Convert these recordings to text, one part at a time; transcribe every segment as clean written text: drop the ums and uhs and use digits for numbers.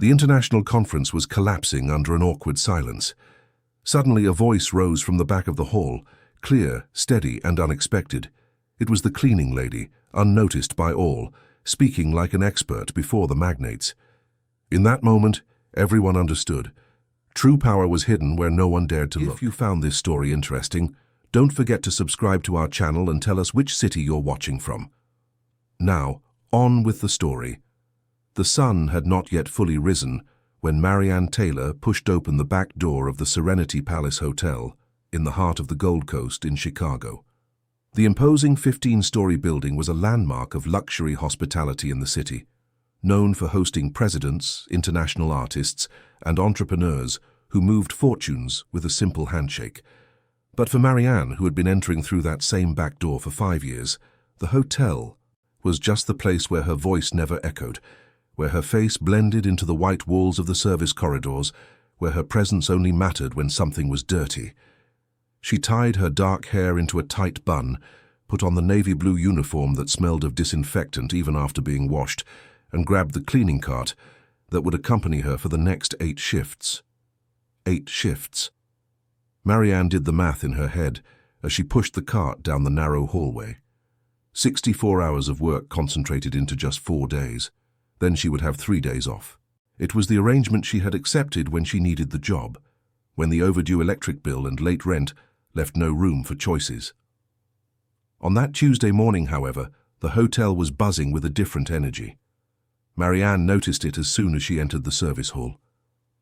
The international conference was collapsing under an awkward silence. Suddenly a voice rose from the back of the hall, clear, steady, and unexpected. It was the cleaning lady, unnoticed by all, speaking like an expert before the magnates. In that moment, everyone understood. True power was hidden where no one dared to look. If you found this story interesting, don't forget to subscribe to our channel and tell us which city you're watching from. Now, on with the story. The sun had not yet fully risen when Marianne Taylor pushed open the back door of the Serenity Palace Hotel in the heart of the Gold Coast in Chicago. The imposing 15-story building was a landmark of luxury hospitality in the city, known for hosting presidents, international artists, and entrepreneurs who moved fortunes with a simple handshake. But for Marianne, who had been entering through that same back door for 5 years, the hotel was just the place where her voice never echoed, where her face blended into the white walls of the service corridors, where her presence only mattered when something was dirty. She tied her dark hair into a tight bun, put on the navy blue uniform that smelled of disinfectant even after being washed, and grabbed the cleaning cart that would accompany her for the next 8 shifts. 8 shifts. Marianne did the math in her head as she pushed the cart down the narrow hallway. 64 hours of work concentrated into just 4 days. Then she would have 3 days off. It was the arrangement she had accepted when she needed the job, when the overdue electric bill and late rent left no room for choices. On that Tuesday morning, however, the hotel was buzzing with a different energy. Marianne noticed it as soon as she entered the service hall.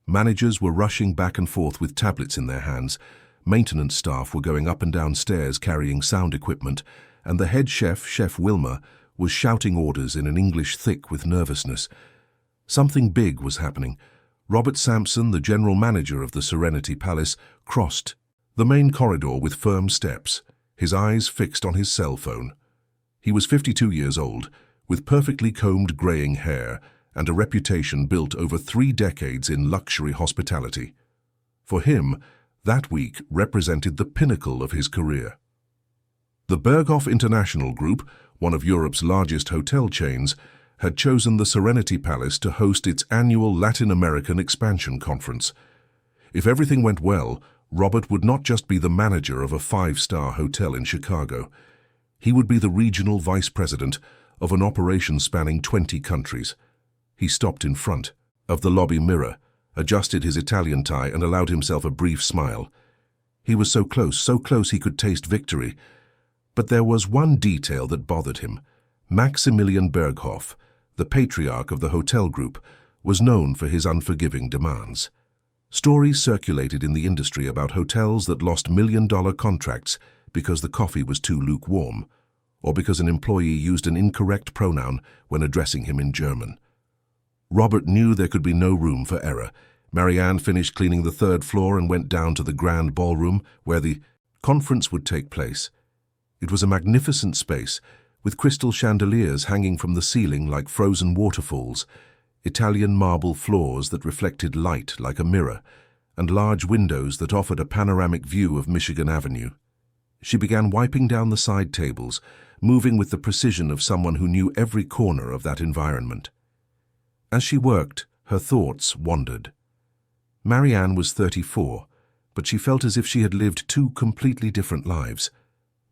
Managers were rushing back and forth with tablets in their hands, maintenance staff were going up and down stairs carrying sound equipment, and the head chef, Chef Wilmer, was shouting orders in an English thick with nervousness. Something big was happening. Robert Sampson, the general manager of the Serenity Palace, crossed the main corridor with firm steps, his eyes fixed on his cell phone. He was 52 years old, with perfectly combed graying hair and a reputation built over 3 decades in luxury hospitality. For him, that week represented the pinnacle of his career. The Berghoff International Group, one of Europe's largest hotel chains, had chosen the Serenity Palace to host its annual Latin American Expansion Conference. If everything went well, Robert would not just be the manager of a 5-star hotel in Chicago. He would be the regional vice president of an operation spanning 20 countries. He stopped in front of the lobby mirror, adjusted his Italian tie, and allowed himself a brief smile. He was so close he could taste victory. But there was one detail that bothered him. Maximilian Berghoff, the patriarch of the hotel group, was known for his unforgiving demands. Stories circulated in the industry about hotels that lost million-dollar contracts because the coffee was too lukewarm, or because an employee used an incorrect pronoun when addressing him in German. Robert knew there could be no room for error. Marianne finished cleaning the 3rd floor and went down to the grand ballroom where the conference would take place. It was a magnificent space, with crystal chandeliers hanging from the ceiling like frozen waterfalls, Italian marble floors that reflected light like a mirror, and large windows that offered a panoramic view of Michigan Avenue. She began wiping down the side tables, moving with the precision of someone who knew every corner of that environment. As she worked, her thoughts wandered. Marianne was 34, but she felt as if she had lived 2 completely different lives.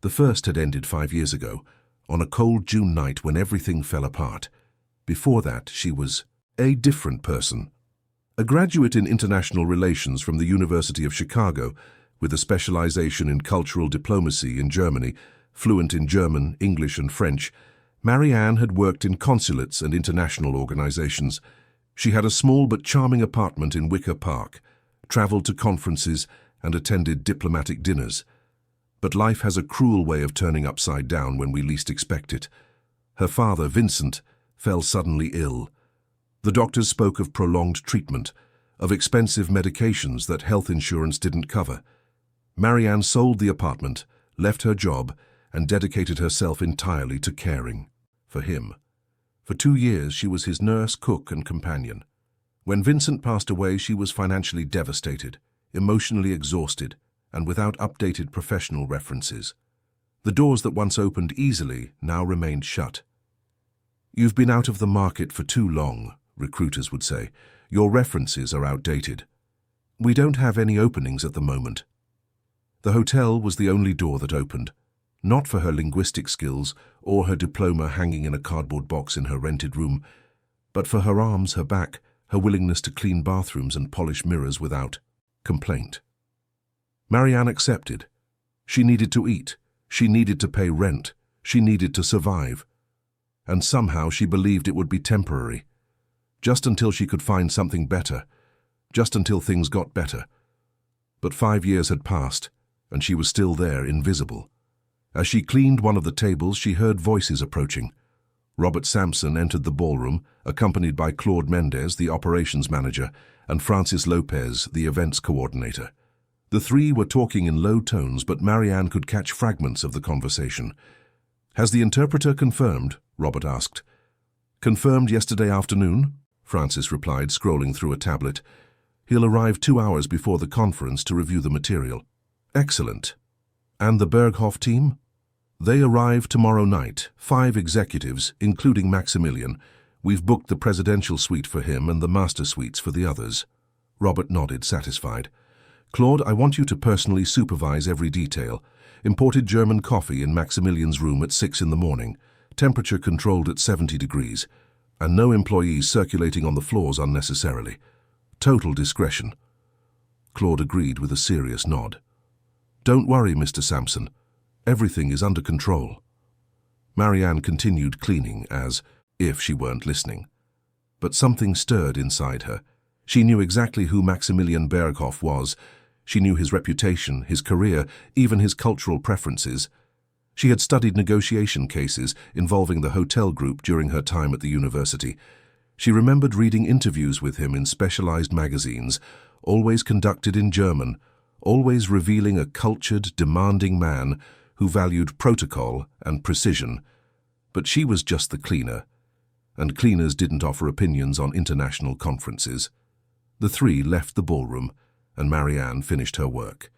The first had ended 5 years ago, on a cold June night when everything fell apart. Before that, she was a different person. A graduate in international relations from the University of Chicago, with a specialization in cultural diplomacy in Germany, fluent in German, English, and French, Marianne had worked in consulates and international organizations. She had a small but charming apartment in Wicker Park, traveled to conferences, and attended diplomatic dinners. But life has a cruel way of turning upside down when we least expect it. Her father, Vincent, fell suddenly ill. The doctors spoke of prolonged treatment, of expensive medications that health insurance didn't cover. Marianne sold the apartment, left her job, and dedicated herself entirely to caring for him. For 2 years, she was his nurse, cook, and companion. When Vincent passed away, she was financially devastated, emotionally exhausted, and without updated professional references. The doors that once opened easily now remained shut. "You've been out of the market for too long," recruiters would say. Your references are outdated. We don't have any openings at the moment. The hotel was the only door that opened, not for her linguistic skills or her diploma hanging in a cardboard box in her rented room, but for her arms, her back, her willingness to clean bathrooms and polish mirrors without complaint. Marianne accepted. She needed to eat. She needed to pay rent. She needed to survive. And somehow she believed it would be temporary. Just until she could find something better. Just until things got better. But 5 years had passed, and she was still there, invisible. As she cleaned one of the tables, she heard voices approaching. Robert Sampson entered the ballroom, accompanied by Claude Mendez, the operations manager, and Francis Lopez, the events coordinator. The three were talking in low tones, but Marianne could catch fragments of the conversation. "Has the interpreter confirmed?" Robert asked. "Confirmed yesterday afternoon," Francis replied, scrolling through a tablet. "He'll arrive 2 hours before the conference to review the material." "Excellent. And the Berghoff team?" "They arrive tomorrow night, 5 executives, including Maximilian. We've booked the presidential suite for him and the master suites for the others." Robert nodded, satisfied. "Claude, I want you to personally supervise every detail. Imported German coffee in Maximilian's room at 6 in the morning, temperature controlled at 70 degrees, and no employees circulating on the floors unnecessarily. Total discretion." Claude agreed with a serious nod. "Don't worry, Mr. Sampson. Everything is under control." Marianne continued cleaning as if she weren't listening. But something stirred inside her. She knew exactly who Maximilian Berghoff was. She knew his reputation, his career, even his cultural preferences. She had studied negotiation cases involving the hotel group during her time at the university. She remembered reading interviews with him in specialized magazines, always conducted in German, always revealing a cultured, demanding man who valued protocol and precision. But she was just the cleaner, and cleaners didn't offer opinions on international conferences. The three left the ballroom, and Marianne finished her work.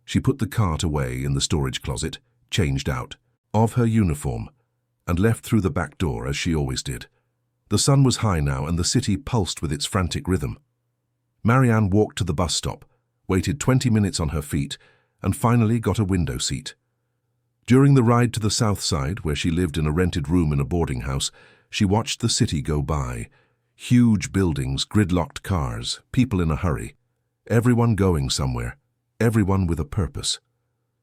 She put the cart away in the storage closet, changed out of her uniform, and left through the back door as she always did. The sun was high now, and the city pulsed with its frantic rhythm. Marianne walked to the bus stop, waited 20 minutes on her feet, and finally got a window seat. During the ride to the south side, where she lived in a rented room in a boarding house, she watched the city go by. Huge buildings, gridlocked cars, people in a hurry. Everyone going somewhere, everyone with a purpose.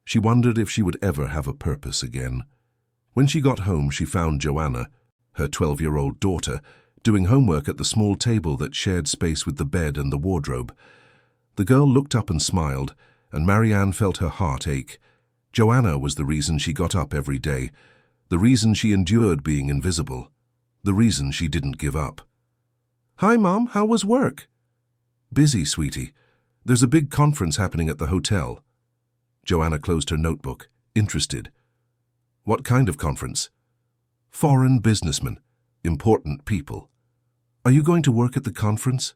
She wondered if she would ever have a purpose again. When she got home, she found Joanna, her 12-year-old daughter, doing homework at the small table that shared space with the bed and the wardrobe. The girl looked up and smiled, and Marianne felt her heart ache. Joanna was the reason she got up every day, the reason she endured being invisible, the reason she didn't give up. "Hi, Mom, how was work?" "Busy, sweetie. There's a big conference happening at the hotel." Joanna closed her notebook, interested. "What kind of conference?" "Foreign businessmen, important people." "Are you going to work at the conference?"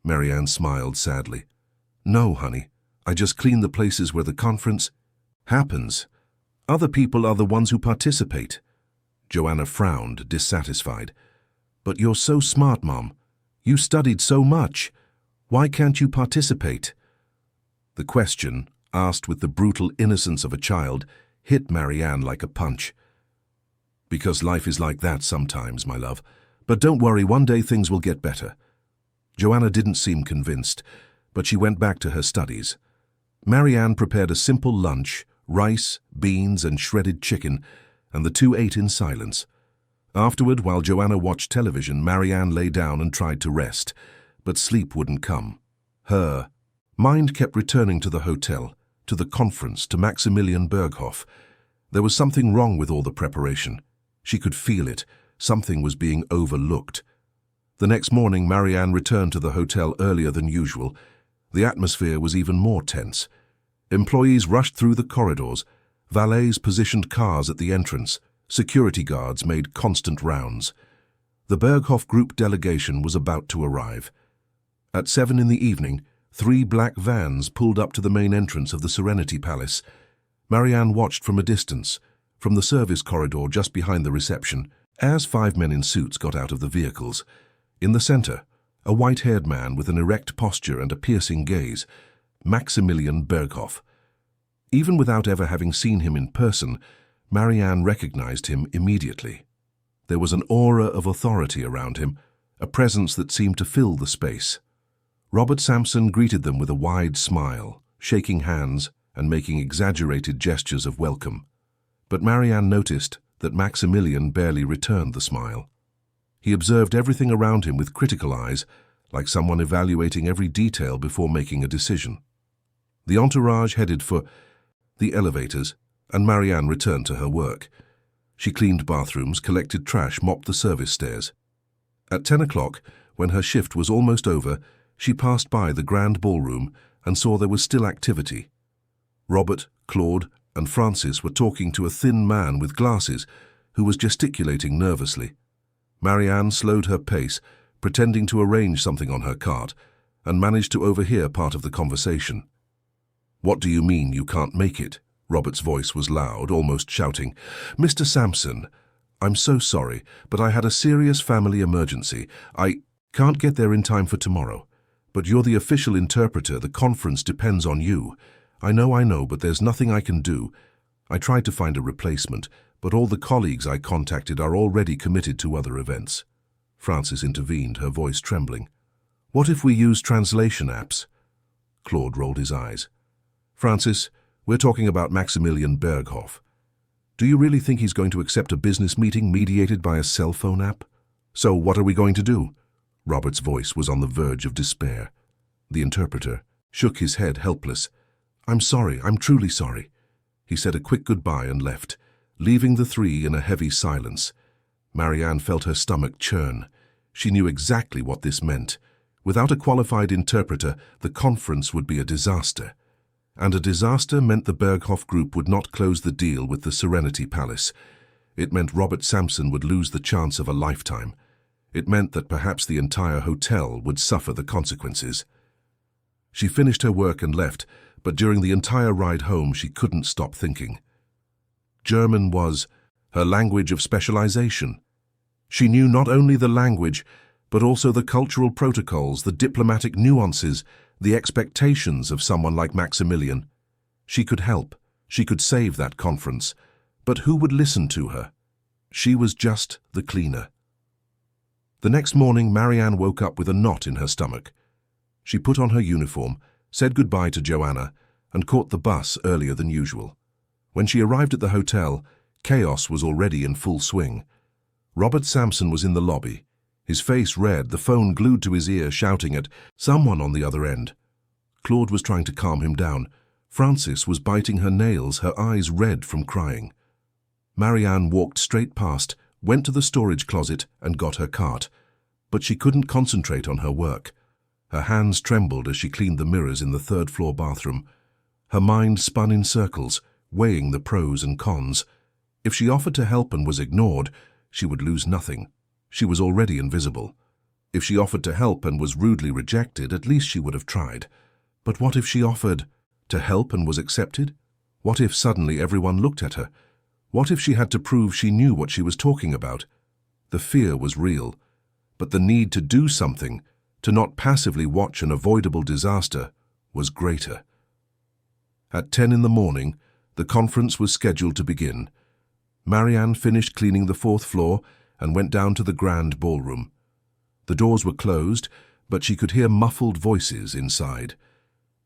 Marianne smiled sadly. "No, honey. I just clean the places where the conference happens. Other people are the ones who participate." Joanna frowned, dissatisfied. "But you're so smart, Mom. You studied so much. Why can't you participate?" The question, asked with the brutal innocence of a child, hit Marianne like a punch. "Because life is like that sometimes, my love. But don't worry, one day things will get better." Joanna didn't seem convinced, but she went back to her studies. Marianne prepared a simple lunch, rice, beans, and shredded chicken, and the two ate in silence. Afterward, while Joanna watched television, Marianne lay down and tried to rest, but sleep wouldn't come. Her mind kept returning to the hotel, to the conference, to Maximilian Berghoff. There was something wrong with all the preparation. She could feel it. Something was being overlooked. The next morning, Marianne returned to the hotel earlier than usual. The atmosphere was even more tense. Employees rushed through the corridors. Valets positioned cars at the entrance. Security guards made constant rounds. The Berghoff Group delegation was about to arrive. At 7 in the evening, 3 black vans pulled up to the main entrance of the Serenity Palace. Marianne watched from a distance, from the service corridor just behind the reception, as 5 men in suits got out of the vehicles. In the center, a white-haired man with an erect posture and a piercing gaze, Maximilian Berghoff. Even without ever having seen him in person, Marianne recognized him immediately. There was an aura of authority around him, a presence that seemed to fill the space. Robert Sampson greeted them with a wide smile, shaking hands and making exaggerated gestures of welcome. But Marianne noticed that Maximilian barely returned the smile. He observed everything around him with critical eyes, like someone evaluating every detail before making a decision. The entourage headed for the elevators, and Marianne returned to her work. She cleaned bathrooms, collected trash, mopped the service stairs. At 10 o'clock, when her shift was almost over, she passed by the grand ballroom and saw there was still activity. Robert, Claude, and Francis were talking to a thin man with glasses who was gesticulating nervously. Marianne slowed her pace, pretending to arrange something on her cart, and managed to overhear part of the conversation. "What do you mean you can't make it?" Robert's voice was loud, almost shouting. "Mr. Sampson, I'm so sorry, but I had a serious family emergency. I can't get there in time for tomorrow. But you're the official interpreter. The conference depends on you. I know, but there's nothing I can do. I tried to find a replacement, but all the colleagues I contacted are already committed to other events." Francis intervened, her voice trembling. "What if we use translation apps?" Claude rolled his eyes. "Francis, we're talking about Maximilian Berghoff. Do you really think he's going to accept a business meeting mediated by a cell phone app? So what are we going to do?" Robert's voice was on the verge of despair. The interpreter shook his head, helpless. "I'm sorry, I'm truly sorry." He said a quick goodbye and left, leaving the three in a heavy silence. Marianne felt her stomach churn. She knew exactly what this meant. Without a qualified interpreter, the conference would be a disaster. And a disaster meant the Berghoff group would not close the deal with the Serenity Palace. It meant Robert Sampson would lose the chance of a lifetime. It meant that perhaps the entire hotel would suffer the consequences. She finished her work and left, but during the entire ride home she couldn't stop thinking. German was her language of specialization. She knew not only the language, but also the cultural protocols, the diplomatic nuances, the expectations of someone like Maximilian. She could help. She could save that conference. But who would listen to her? She was just the cleaner. The next morning, Marianne woke up with a knot in her stomach. She put on her uniform, said goodbye to Joanna, and caught the bus earlier than usual. When she arrived at the hotel, chaos was already in full swing. Robert Sampson was in the lobby, his face red, the phone glued to his ear, shouting at someone on the other end. Claude was trying to calm him down. Francis was biting her nails, her eyes red from crying. Marianne walked straight past, went to the storage closet and got her cart. But she couldn't concentrate on her work. Her hands trembled as she cleaned the mirrors in the third-floor bathroom. Her mind spun in circles, weighing the pros and cons. If she offered to help and was ignored, she would lose nothing. She was already invisible. If she offered to help and was rudely rejected, at least she would have tried. But what if she offered to help and was accepted? What if suddenly everyone looked at her? What if she had to prove she knew what she was talking about? The fear was real, but the need to do something, to not passively watch an avoidable disaster, was greater. At 10 in the morning, the conference was scheduled to begin. Marianne finished cleaning the fourth floor and went down to the grand ballroom. The doors were closed, but she could hear muffled voices inside.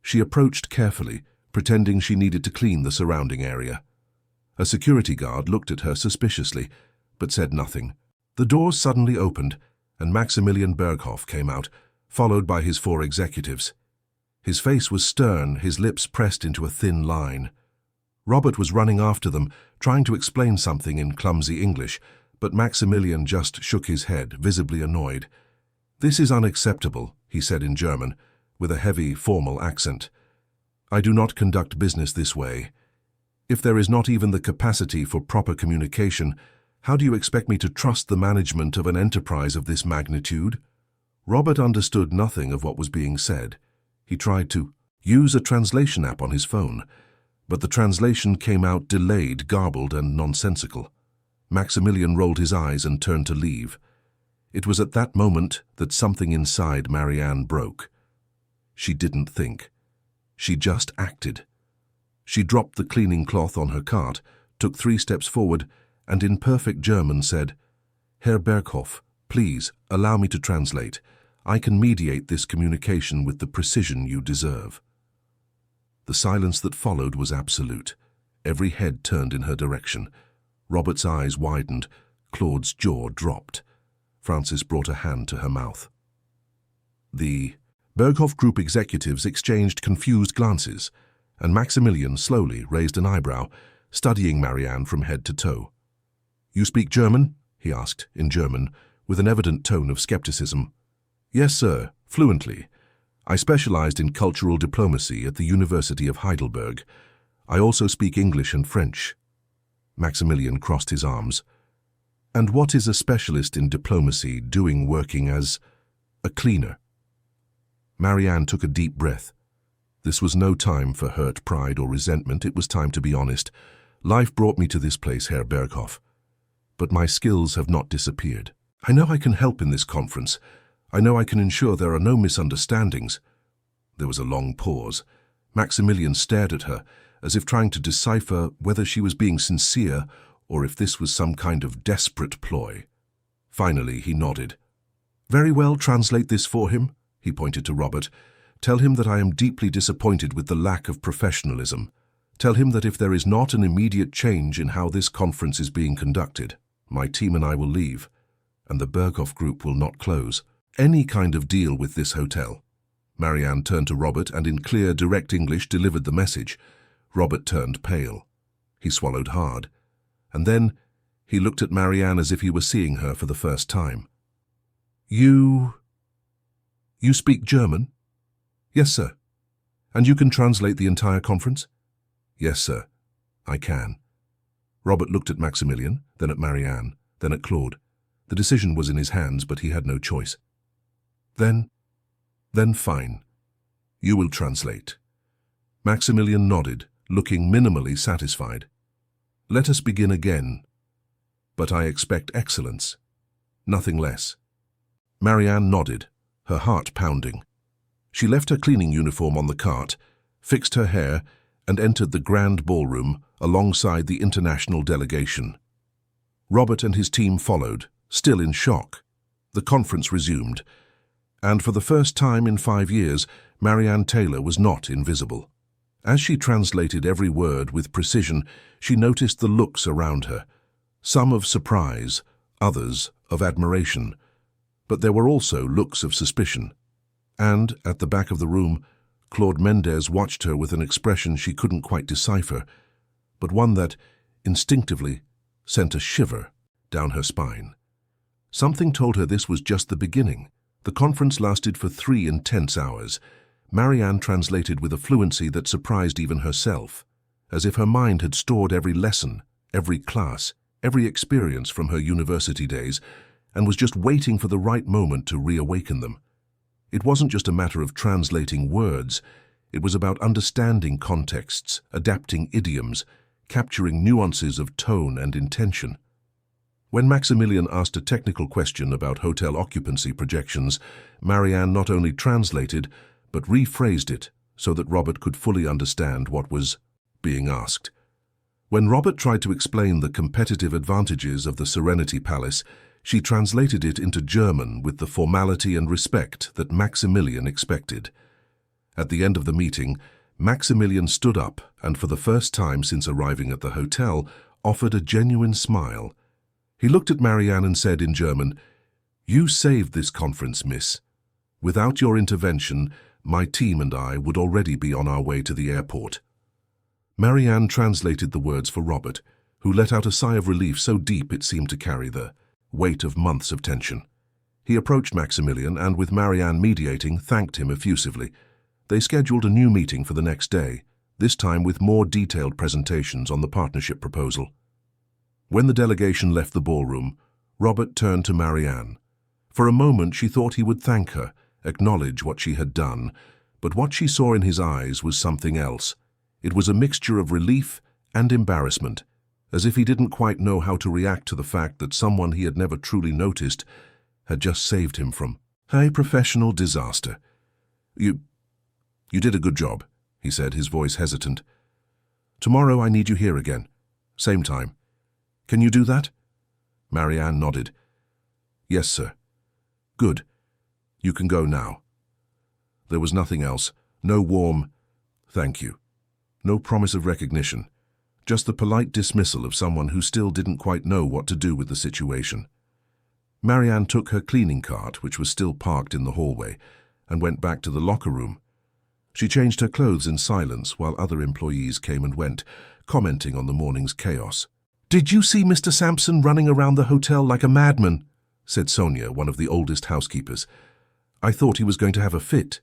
She approached carefully, pretending she needed to clean the surrounding area. A security guard looked at her suspiciously, but said nothing. The doors suddenly opened, and Maximilian Berghoff came out, followed by his 4 executives. His face was stern, his lips pressed into a thin line. Robert was running after them, trying to explain something in clumsy English, but Maximilian just shook his head, visibly annoyed. "This is unacceptable," he said in German, with a heavy, formal accent. "I do not conduct business this way. If there is not even the capacity for proper communication, how do you expect me to trust the management of an enterprise of this magnitude?" Robert understood nothing of what was being said. He tried to use a translation app on his phone, but the translation came out delayed, garbled, and nonsensical. Maximilian rolled his eyes and turned to leave. It was at that moment that something inside Marianne broke. She didn't think. She just acted. She dropped the cleaning cloth on her cart, took 3 steps forward, and in perfect German said, "Herr Berghoff, please allow me to translate. I can mediate this communication with the precision you deserve." The silence that followed was absolute. Every head turned in her direction. Robert's eyes widened. Claude's jaw dropped. Frances brought a hand to her mouth. The Berghoff Group executives exchanged confused glances, and Maximilian slowly raised an eyebrow, studying Marianne from head to toe. "You speak German?" he asked, in German, with an evident tone of skepticism. "Yes, sir, fluently. I specialized in cultural diplomacy at the University of Heidelberg. I also speak English and French." Maximilian crossed his arms. "And what is a specialist in diplomacy doing working as a cleaner?" Marianne took a deep breath. This was no time for hurt pride or resentment. It was time to be honest. "Life brought me to this place, Herr Berghoff. But my skills have not disappeared. I know I can help in this conference. I know I can ensure there are no misunderstandings." There was a long pause. Maximilian stared at her, as if trying to decipher whether she was being sincere or if this was some kind of desperate ploy. Finally, he nodded. "Very well, translate this for him," he pointed to Robert. "Tell him that I am deeply disappointed with the lack of professionalism. Tell him that if there is not an immediate change in how this conference is being conducted, my team and I will leave, and the Berghoff Group will not close any kind of deal with this hotel." Marianne turned to Robert and in clear, direct English delivered the message. Robert turned pale. He swallowed hard. And then he looked at Marianne as if he were seeing her for the first time. You speak German?" "Yes, sir." "And you can translate the entire conference?" "Yes, sir, I can." Robert looked at Maximilian, then at Marianne, then at Claude. The decision was in his hands, but he had no choice. Then fine. You will translate." Maximilian nodded, looking minimally satisfied. "Let us begin again. But I expect excellence. Nothing less." Marianne nodded, her heart pounding. She left her cleaning uniform on the cart, fixed her hair, and entered the grand ballroom alongside the international delegation. Robert and his team followed, still in shock. The conference resumed, and for the first time in 5 years, Marianne Taylor was not invisible. As she translated every word with precision, she noticed the looks around her, some of surprise, others of admiration. But there were also looks of suspicion. And, at the back of the room, Claude Mendez watched her with an expression she couldn't quite decipher, but one that, instinctively, sent a shiver down her spine. Something told her this was just the beginning. The conference lasted for 3 intense hours. Marianne translated with a fluency that surprised even herself, as if her mind had stored every lesson, every class, every experience from her university days, and was just waiting for the right moment to reawaken them. It wasn't just a matter of translating words. It was about understanding contexts, adapting idioms, capturing nuances of tone and intention. When Maximilian asked a technical question about hotel occupancy projections, Marianne not only translated, but rephrased it so that Robert could fully understand what was being asked. When Robert tried to explain the competitive advantages of the Serenity Palace, she translated it into German with the formality and respect that Maximilian expected. At the end of the meeting, Maximilian stood up and, for the first time since arriving at the hotel, offered a genuine smile. He looked at Marianne and said in German, "You saved this conference, miss. Without your intervention, my team and I would already be on our way to the airport." Marianne translated the words for Robert, who let out a sigh of relief so deep it seemed to carry the weight of months of tension. He approached Maximilian and, with Marianne mediating, thanked him effusively. They scheduled a new meeting for the next day, this time with more detailed presentations on the partnership proposal. When the delegation left the ballroom, Robert turned to Marianne. For a moment she thought he would thank her, acknowledge what she had done, but what she saw in his eyes was something else. It was a mixture of relief and embarrassment, as if he didn't quite know how to react to the fact that someone he had never truly noticed had just saved him from a professional disaster. You did a good job, he said, his voice hesitant. Tomorrow I need you here again. Same time. Can you do that? Marianne nodded. Yes, sir. Good. You can go now. There was nothing else. No warm thank you. No promise of recognition. Just the polite dismissal of someone who still didn't quite know what to do with the situation. Marianne took her cleaning cart, which was still parked in the hallway, and went back to the locker room. She changed her clothes in silence while other employees came and went, commenting on the morning's chaos. "Did you see Mr. Sampson running around the hotel like a madman?" said Sonia, one of the oldest housekeepers. "I thought he was going to have a fit."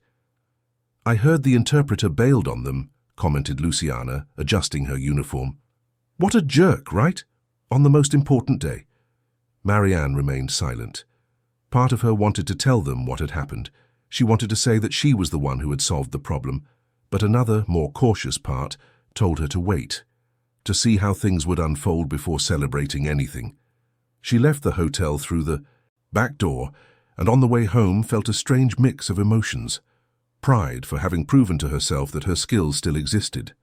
"I heard the interpreter bailed on them," commented Luciana, adjusting her uniform. "What a jerk, right? On the most important day." Marianne remained silent. Part of her wanted to tell them what had happened. She wanted to say that she was the one who had solved the problem, but another, more cautious part told her to wait, to see how things would unfold before celebrating anything. She left the hotel through the back door and on the way home felt a strange mix of emotions. Pride for having proven to herself that her skills still existed.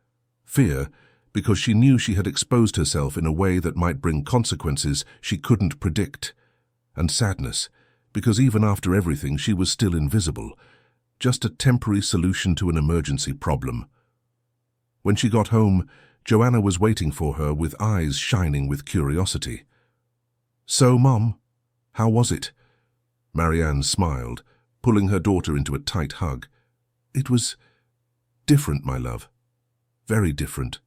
Fear because she knew she had exposed herself in a way that might bring consequences she couldn't predict. And sadness because even after everything she was still invisible, just a temporary solution to an emergency problem. When she got home, Joanna was waiting for her with eyes shining with curiosity. "So, Mum, how was it?" Marianne smiled, pulling her daughter into a tight hug. "It was different, my love. Very different."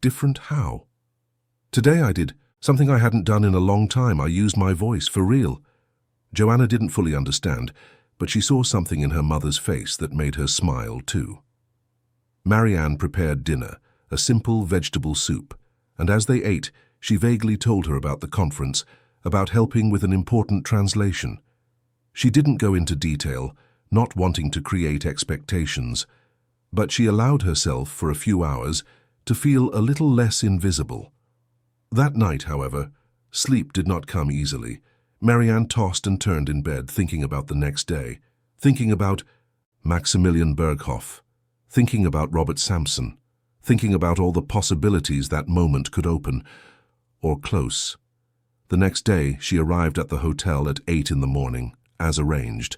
"Different how?" "Today I did something I hadn't done in a long time. I used my voice, for real." Joanna didn't fully understand, but she saw something in her mother's face that made her smile too. Marianne prepared dinner, a simple vegetable soup, and as they ate, she vaguely told her about the conference, about helping with an important translation. She didn't go into detail, not wanting to create expectations, but she allowed herself for a few hours to feel a little less invisible. That night, however, sleep did not come easily. Marianne tossed and turned in bed, thinking about the next day, thinking about Maximilian Berghoff, thinking about Robert Sampson, thinking about all the possibilities that moment could open, or close. The next day, she arrived at the hotel at 8 in the morning, as arranged.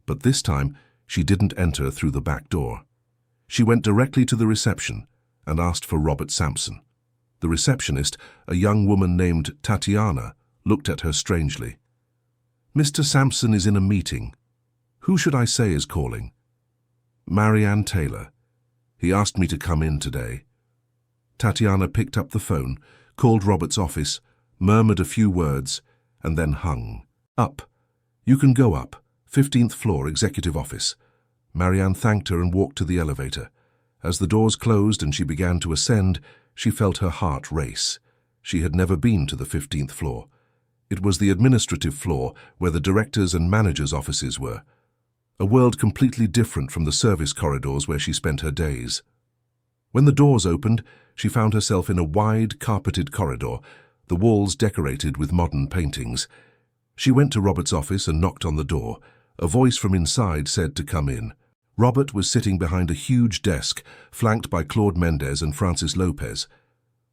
But this time, she didn't enter through the back door. She went directly to the reception and asked for Robert Sampson. The receptionist, a young woman named Tatiana, looked at her strangely. "Mr. Sampson is in a meeting. Who should I say is calling?" "Marianne Taylor. He asked me to come in today." Tatiana picked up the phone, called Robert's office, murmured a few words, and then hung. "Up. You can go up. 15th floor, executive office." Marianne thanked her and walked to the elevator. As the doors closed and she began to ascend, she felt her heart race. She had never been to the 15th floor. It was the administrative floor where the directors' and managers' offices were. A world completely different from the service corridors where she spent her days. When the doors opened, she found herself in a wide, carpeted corridor, the walls decorated with modern paintings. She went to Robert's office and knocked on the door. A voice from inside said to come in. Robert was sitting behind a huge desk, flanked by Claude Mendez and Francis Lopez.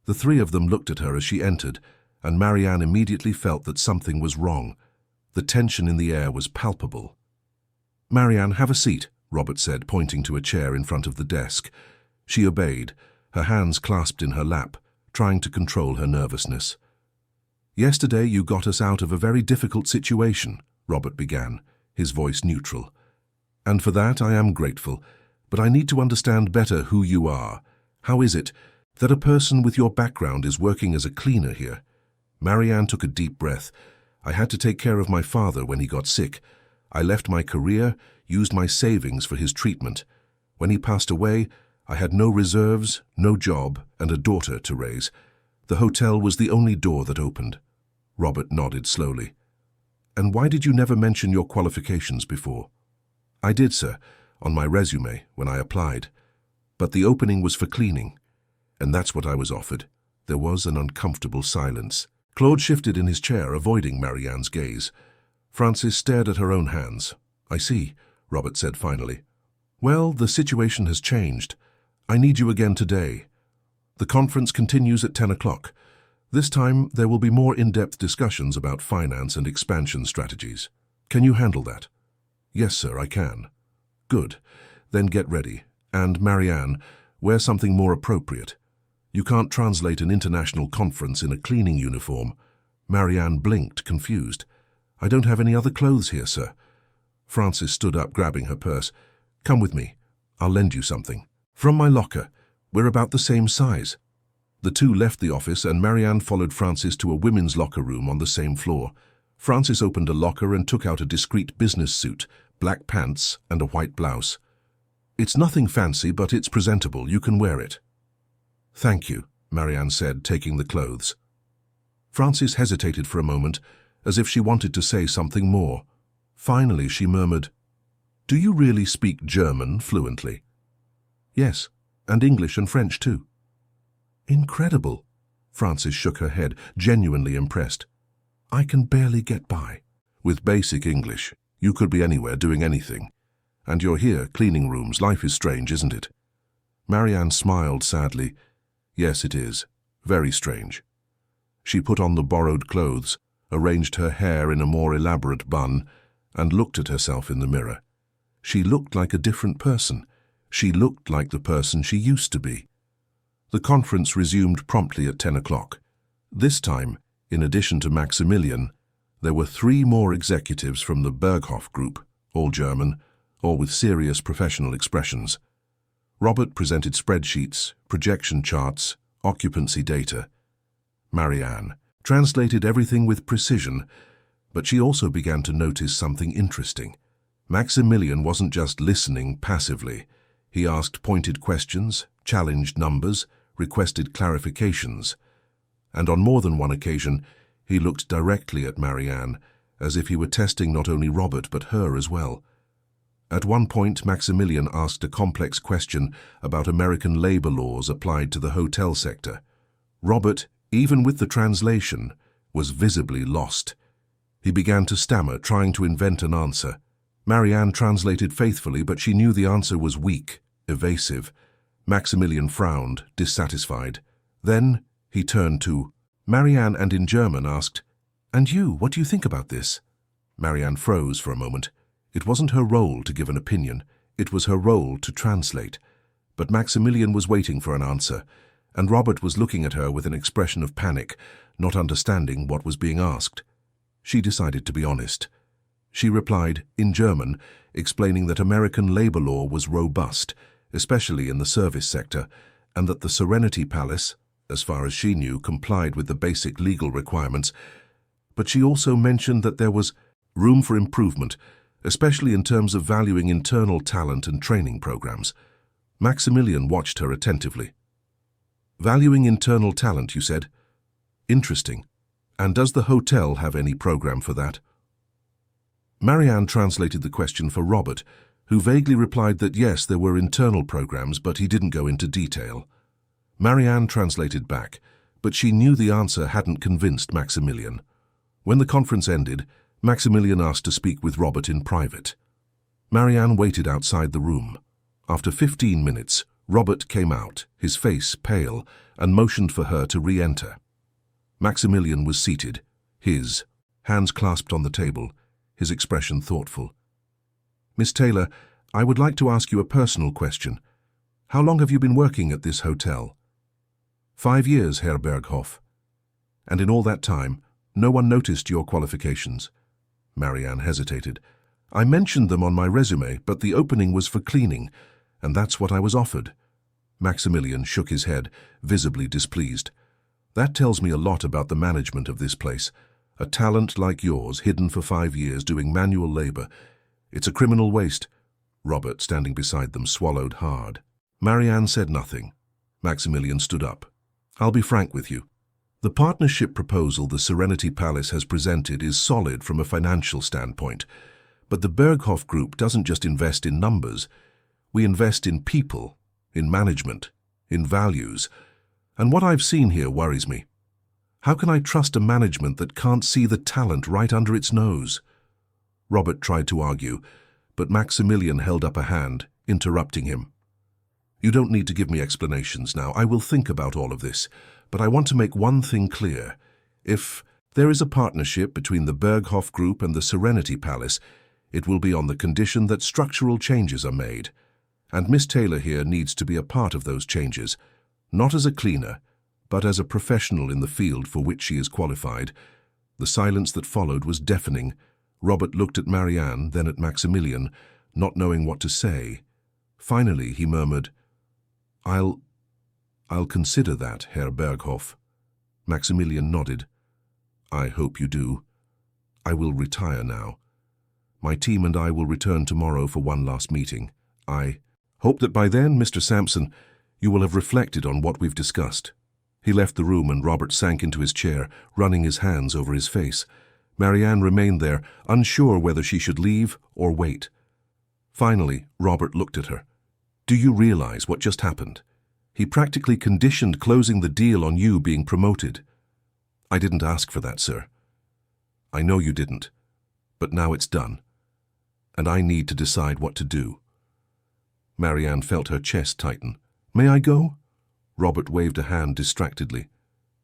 The three of them looked at her as she entered, and Marianne immediately felt that something was wrong. The tension in the air was palpable. "Marianne, have a seat," Robert said, pointing to a chair in front of the desk. She obeyed, her hands clasped in her lap, trying to control her nervousness. "Yesterday you got us out of a very difficult situation," Robert began, his voice neutral. "And for that I am grateful, but I need to understand better who you are. How is it that a person with your background is working as a cleaner here?" Marianne took a deep breath. "I had to take care of my father when he got sick. I left my career, used my savings for his treatment. When he passed away, I had no reserves, no job, and a daughter to raise. The hotel was the only door that opened." Robert nodded slowly. "And why did you never mention your qualifications before?" "I did, sir, on my resume when I applied. But the opening was for cleaning, and that's what I was offered." There was an uncomfortable silence. Claude shifted in his chair, avoiding Marianne's gaze. Frances stared at her own hands. "I see," Robert said finally. "Well, the situation has changed. I need you again today. The conference continues at 10 o'clock. This time, there will be more in-depth discussions about finance and expansion strategies. Can you handle that?" "Yes, sir, I can." "Good. Then get ready. And, Marianne, wear something more appropriate. You can't translate an international conference in a cleaning uniform." Marianne blinked, confused. "I don't have any other clothes here, sir." Frances stood up, grabbing her purse. "Come with me. I'll lend you something." "From my locker. We're about the same size." The two left the office, and Marianne followed Frances to a women's locker room on the same floor. Frances opened a locker and took out a discreet business suit, black pants, and a white blouse. "It's nothing fancy, but it's presentable. You can wear it." "Thank you," Marianne said, taking the clothes. Frances hesitated for a moment, as if she wanted to say something more. Finally, she murmured, "Do you really speak German fluently?" "Yes, and English and French too." "Incredible." Frances shook her head, genuinely impressed. "I can barely get by." "With basic English, you could be anywhere doing anything. And you're here, cleaning rooms. Life is strange, isn't it?" Marianne smiled sadly. "Yes, it is. Very strange." She put on the borrowed clothes, arranged her hair in a more elaborate bun, and looked at herself in the mirror. She looked like a different person. She looked like the person she used to be. The conference resumed promptly at 10 o'clock. This time, in addition to Maximilian, there were 3 more executives from the Berghoff Group, all German, all with serious professional expressions. Robert presented spreadsheets, projection charts, occupancy data. Marianne translated everything with precision, but she also began to notice something interesting. Maximilian wasn't just listening passively. He asked pointed questions, challenged numbers, requested clarifications. And on more than one occasion, he looked directly at Marianne, as if he were testing not only Robert but her as well. At one point, Maximilian asked a complex question about American labor laws applied to the hotel sector. Robert, even with the translation, was visibly lost. He began to stammer, trying to invent an answer. Marianne translated faithfully, but she knew the answer was weak, evasive. Maximilian frowned, dissatisfied. Then he turned to Marianne and in German asked, "And you, what do you think about this?" Marianne froze for a moment. It wasn't her role to give an opinion. It was her role to translate. But Maximilian was waiting for an answer, and Robert was looking at her with an expression of panic, not understanding what was being asked. She decided to be honest. She replied, in German, explaining that American labor law was robust, especially in the service sector, and that the Serenity Palace, as far as she knew, complied with the basic legal requirements. But she also mentioned that there was room for improvement, especially in terms of valuing internal talent and training programs. Maximilian watched her attentively. "Valuing internal talent, you said? Interesting. And does the hotel have any program for that?" Marianne translated the question for Robert, who vaguely replied that yes, there were internal programs, but he didn't go into detail. Marianne translated back, but she knew the answer hadn't convinced Maximilian. When the conference ended, Maximilian asked to speak with Robert in private. Marianne waited outside the room. After 15 minutes, Robert came out, his face pale, and motioned for her to re-enter. Maximilian was seated, his hands clasped on the table, his expression thoughtful. "Miss Taylor, I would like to ask you a personal question. How long have you been working at this hotel?" "5 years, Herr Berghoff." "And in all that time, no one noticed your qualifications?" Marianne hesitated. "I mentioned them on my resume, but the opening was for cleaning, and that's what I was offered." Maximilian shook his head, visibly displeased. "That tells me a lot about the management of this place. A talent like yours, hidden for 5 years, doing manual labor. It's a criminal waste." Robert, standing beside them, swallowed hard. Marianne said nothing. Maximilian stood up. "I'll be frank with you. The partnership proposal the Serenity Palace has presented is solid from a financial standpoint, but the Berghoff Group doesn't just invest in numbers. We invest in people, in management, in values, and what I've seen here worries me. How can I trust a management that can't see the talent right under its nose?" Robert tried to argue, but Maximilian held up a hand, interrupting him. You don't need to give me explanations now. I will think about all of this, but I want to make one thing clear. If there is a partnership between the Berghoff Group and the Serenity Palace, it will be on the condition that structural changes are made. And Miss Taylor here needs to be a part of those changes, not as a cleaner, but as a professional in the field for which she is qualified. The silence that followed was deafening. Robert looked at Marianne, then at Maximilian, not knowing what to say. Finally, he murmured, I'll consider that, Herr Berghoff. Maximilian nodded. I hope you do. I will retire now. My team and I will return tomorrow for one last meeting. I hope that by then, Mr. Sampson, you will have reflected on what we've discussed. He left the room and Robert sank into his chair, running his hands over his face. Marianne remained there, unsure whether she should leave or wait. Finally, Robert looked at her. Do you realize what just happened? He practically conditioned closing the deal on you being promoted. I didn't ask for that, sir. I know you didn't, but now it's done, and I need to decide what to do. Marianne felt her chest tighten. May I go? Robert waved a hand distractedly.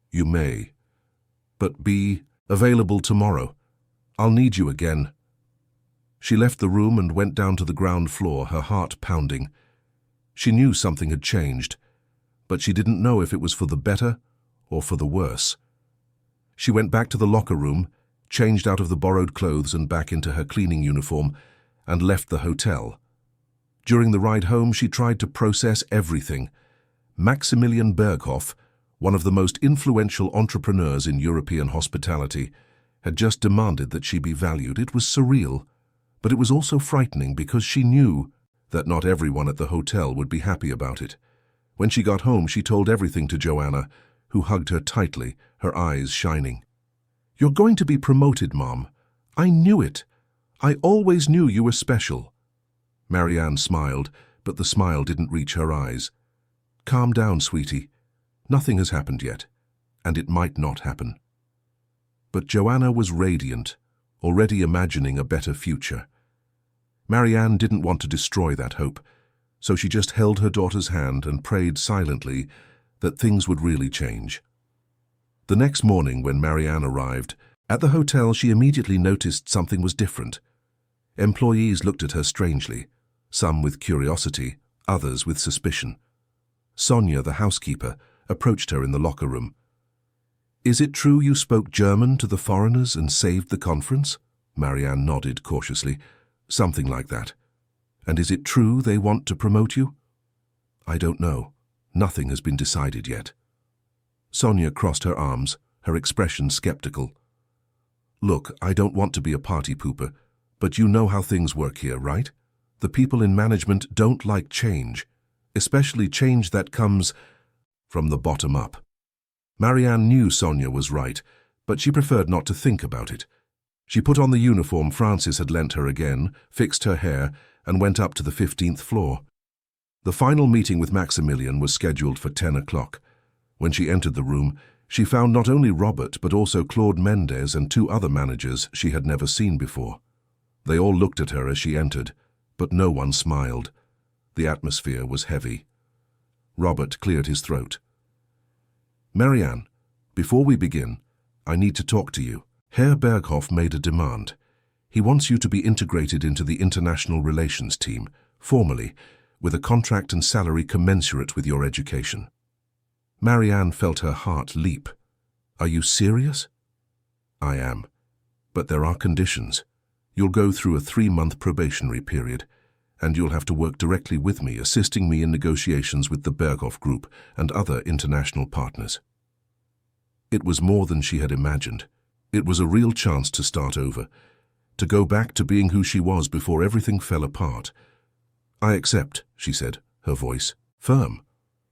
You may, but be available tomorrow. I'll need you again. She left the room and went down to the ground floor, her heart pounding. She knew something had changed, but she didn't know if it was for the better or for the worse. She went back to the locker room, changed out of the borrowed clothes and back into her cleaning uniform, and left the hotel. During the ride home, she tried to process everything. Maximilian Berghoff, one of the most influential entrepreneurs in European hospitality, had just demanded that she be valued. It was surreal, but it was also frightening because she knew that not everyone at the hotel would be happy about it. When she got home, she told everything to Joanna, who hugged her tightly, her eyes shining. You're going to be promoted, Mom. I knew it. I always knew you were special. Marianne smiled, but the smile didn't reach her eyes. Calm down, sweetie. Nothing has happened yet, and it might not happen. But Joanna was radiant, already imagining a better future. Marianne didn't want to destroy that hope, so she just held her daughter's hand and prayed silently that things would really change. The next morning, when Marianne arrived, at the hotel she immediately noticed something was different. Employees looked at her strangely, some with curiosity, others with suspicion. Sonia, the housekeeper, approached her in the locker room. Is it true you spoke German to the foreigners and saved the conference? Marianne nodded cautiously. Something like that. And is it true they want to promote you? I don't know. Nothing has been decided yet. Sonia crossed her arms, her expression skeptical. Look, I don't want to be a party pooper, but you know how things work here, right? The people in management don't like change, especially change that comes from the bottom up. Marianne knew Sonia was right, but she preferred not to think about it. She put on the uniform Francis had lent her again, fixed her hair, and went up to the 15th floor. The final meeting with Maximilian was scheduled for 10 o'clock. When she entered the room, she found not only Robert but also Claude Mendez and two other managers she had never seen before. They all looked at her as she entered, but no one smiled. The atmosphere was heavy. Robert cleared his throat. Marianne, before we begin, I need to talk to you. Herr Berghoff made a demand. He wants you to be integrated into the international relations team, formally, with a contract and salary commensurate with your education. Marianne felt her heart leap. Are you serious? I am. But there are conditions. You'll go through a 3-month probationary period, and you'll have to work directly with me, assisting me in negotiations with the Berghoff Group and other international partners. It was more than she had imagined. It was a real chance to start over, to go back to being who she was before everything fell apart. I accept, she said, her voice firm.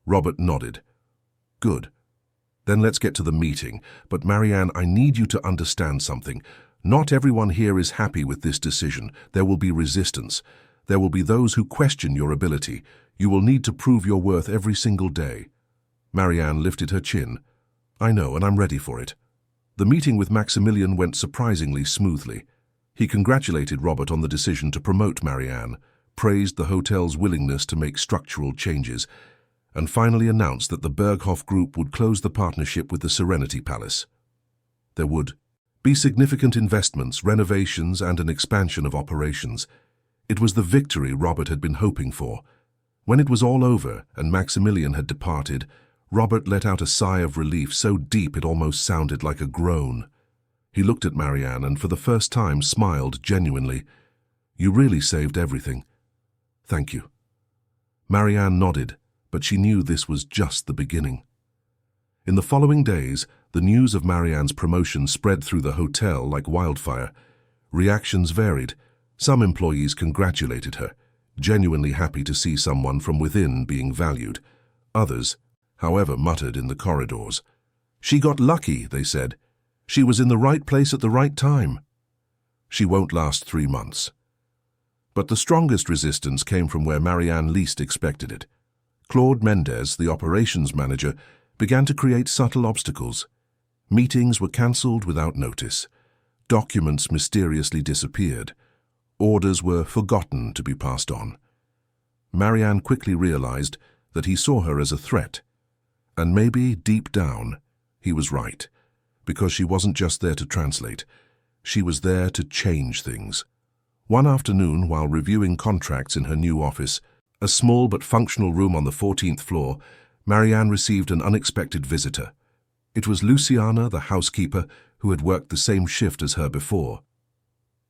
Robert nodded. Good. Then let's get to the meeting. But Marianne, I need you to understand something. Not everyone here is happy with this decision. There will be resistance. There will be those who question your ability. You will need to prove your worth every single day. Marianne lifted her chin. I know, and I'm ready for it. The meeting with Maximilian went surprisingly smoothly. He congratulated Robert on the decision to promote Marianne, praised the hotel's willingness to make structural changes, and finally announced that the Berghoff Group would close the partnership with the Serenity Palace. There would be significant investments, renovations, and an expansion of operations. It was the victory Robert had been hoping for. When it was all over and Maximilian had departed, Robert let out a sigh of relief so deep it almost sounded like a groan. He looked at Marianne and for the first time smiled genuinely. "You really saved everything. Thank you." Marianne nodded, but she knew this was just the beginning. In the following days, the news of Marianne's promotion spread through the hotel like wildfire. Reactions varied. Some employees congratulated her, genuinely happy to see someone from within being valued. Others, however, muttered in the corridors. "She got lucky," they said. "She was in the right place at the right time." She won't last 3 months. But the strongest resistance came from where Marianne least expected it. Claude Mendez, the operations manager, began to create subtle obstacles. Meetings were cancelled without notice. Documents mysteriously disappeared. Orders were forgotten to be passed on. Marianne quickly realized that he saw her as a threat. And maybe, deep down, he was right, because she wasn't just there to translate. She was there to change things. One afternoon, while reviewing contracts in her new office, a small but functional room on the 14th floor, Marianne received an unexpected visitor. It was Luciana, the housekeeper, who had worked the same shift as her before.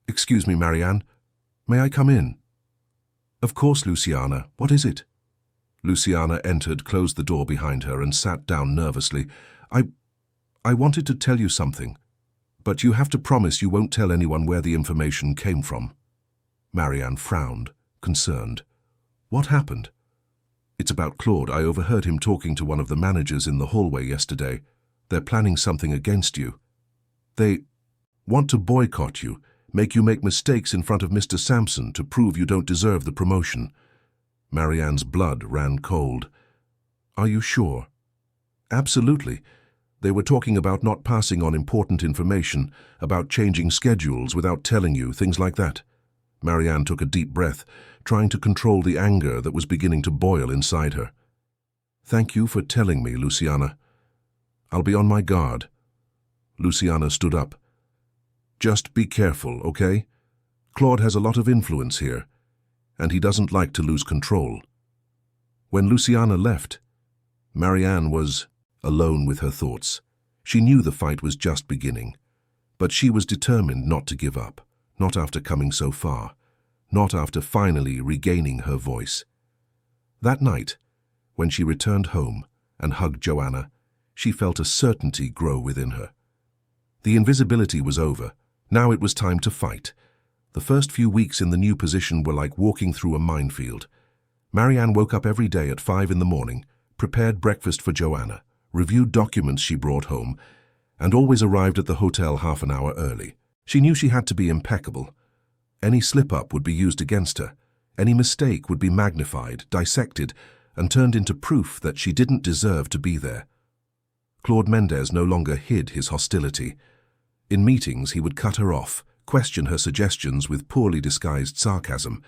"Excuse me, Marianne. May I come in?" "Of course, Luciana. What is it?" Luciana entered, closed the door behind her, and sat down nervously. I wanted to tell you something, but you have to promise you won't tell anyone where the information came from." Marianne frowned, concerned. "What happened?" "It's about Claude. I overheard him talking to one of the managers in the hallway yesterday. They're planning something against you. They want to boycott you, make you make mistakes in front of Mr. Sampson to prove you don't deserve the promotion." Marianne's blood ran cold. "Are you sure?" "Absolutely. They were talking about not passing on important information, about changing schedules without telling you, things like that." Marianne took a deep breath, trying to control the anger that was beginning to boil inside her. "Thank you for telling me, Luciana. I'll be on my guard." Luciana stood up. "Just be careful, okay? Claude has a lot of influence here, and he doesn't like to lose control." When Luciana left, Marianne was alone with her thoughts. She knew the fight was just beginning, but she was determined not to give up, not after coming so far, not after finally regaining her voice. That night, when she returned home and hugged Joanna, she felt a certainty grow within her. The invisibility was over. Now it was time to fight. The first few weeks in the new position were like walking through a minefield. Marianne woke up every day at 5 in the morning, prepared breakfast for Joanna, reviewed documents she brought home, and always arrived at the hotel half an hour early. She knew she had to be impeccable. Any slip-up would be used against her. Any mistake would be magnified, dissected, and turned into proof that she didn't deserve to be there. Claude Mendez no longer hid his hostility. In meetings, he would cut her off, question her suggestions with poorly disguised sarcasm,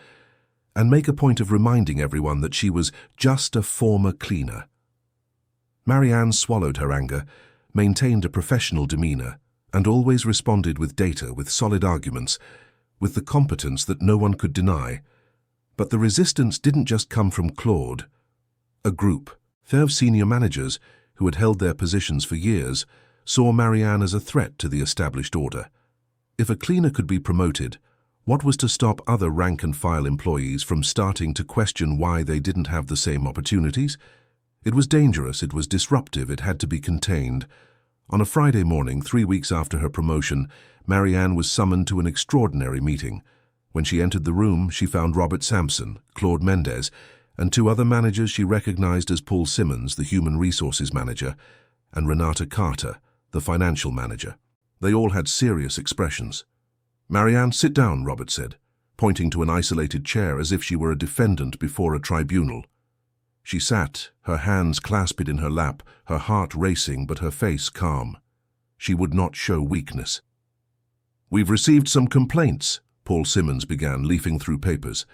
and make a point of reminding everyone that she was just a former cleaner. Marianne swallowed her anger, maintained a professional demeanor, and always responded with data, with solid arguments, with the competence that no one could deny. But the resistance didn't just come from Claude. A group, of senior managers who had held their positions for years, saw Marianne as a threat to the established order. If a cleaner could be promoted, what was to stop other rank-and-file employees from starting to question why they didn't have the same opportunities? It was dangerous, it was disruptive, it had to be contained. On a Friday morning, 3 weeks after her promotion, Marianne was summoned to an extraordinary meeting. When she entered the room, she found Robert Sampson, Claude Mendez, and 2 other managers she recognized as Paul Simmons, the human resources manager, and Renata Carter, the financial manager. They all had serious expressions. "Marianne, sit down," Robert said, pointing to an isolated chair as if she were a defendant before a tribunal. She sat, her hands clasped in her lap, her heart racing but her face calm. She would not show weakness. "We've received some complaints," Paul Simmons began, leafing through papers,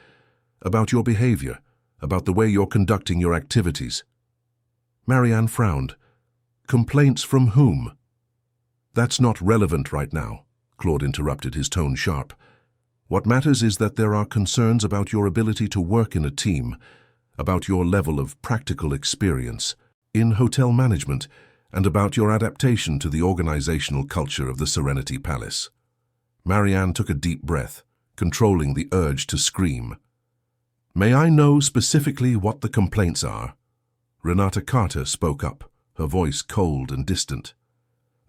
"about your behavior, about the way you're conducting your activities." Marianne frowned. "Complaints from whom?" "That's not relevant right now," Claude interrupted, his tone sharp. "What matters is that there are concerns about your ability to work in a team, about your level of practical experience in hotel management, and about your adaptation to the organizational culture of the Serenity Palace." Marianne took a deep breath, controlling the urge to scream. "May I know specifically what the complaints are?" Renata Carter spoke up, her voice cold and distant.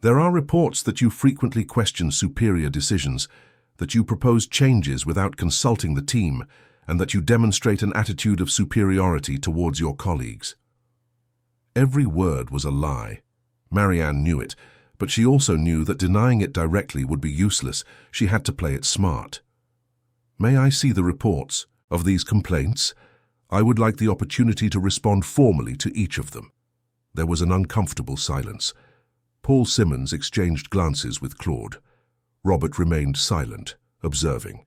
"There are reports that you frequently question superior decisions, that you propose changes without consulting the team, and that you demonstrate an attitude of superiority towards your colleagues." Every word was a lie. Marianne knew it, but she also knew that denying it directly would be useless. She had to play it smart. "May I see the reports of these complaints? I would like the opportunity to respond formally to each of them." There was an uncomfortable silence. Paul Simmons exchanged glances with Claude. Robert remained silent, observing.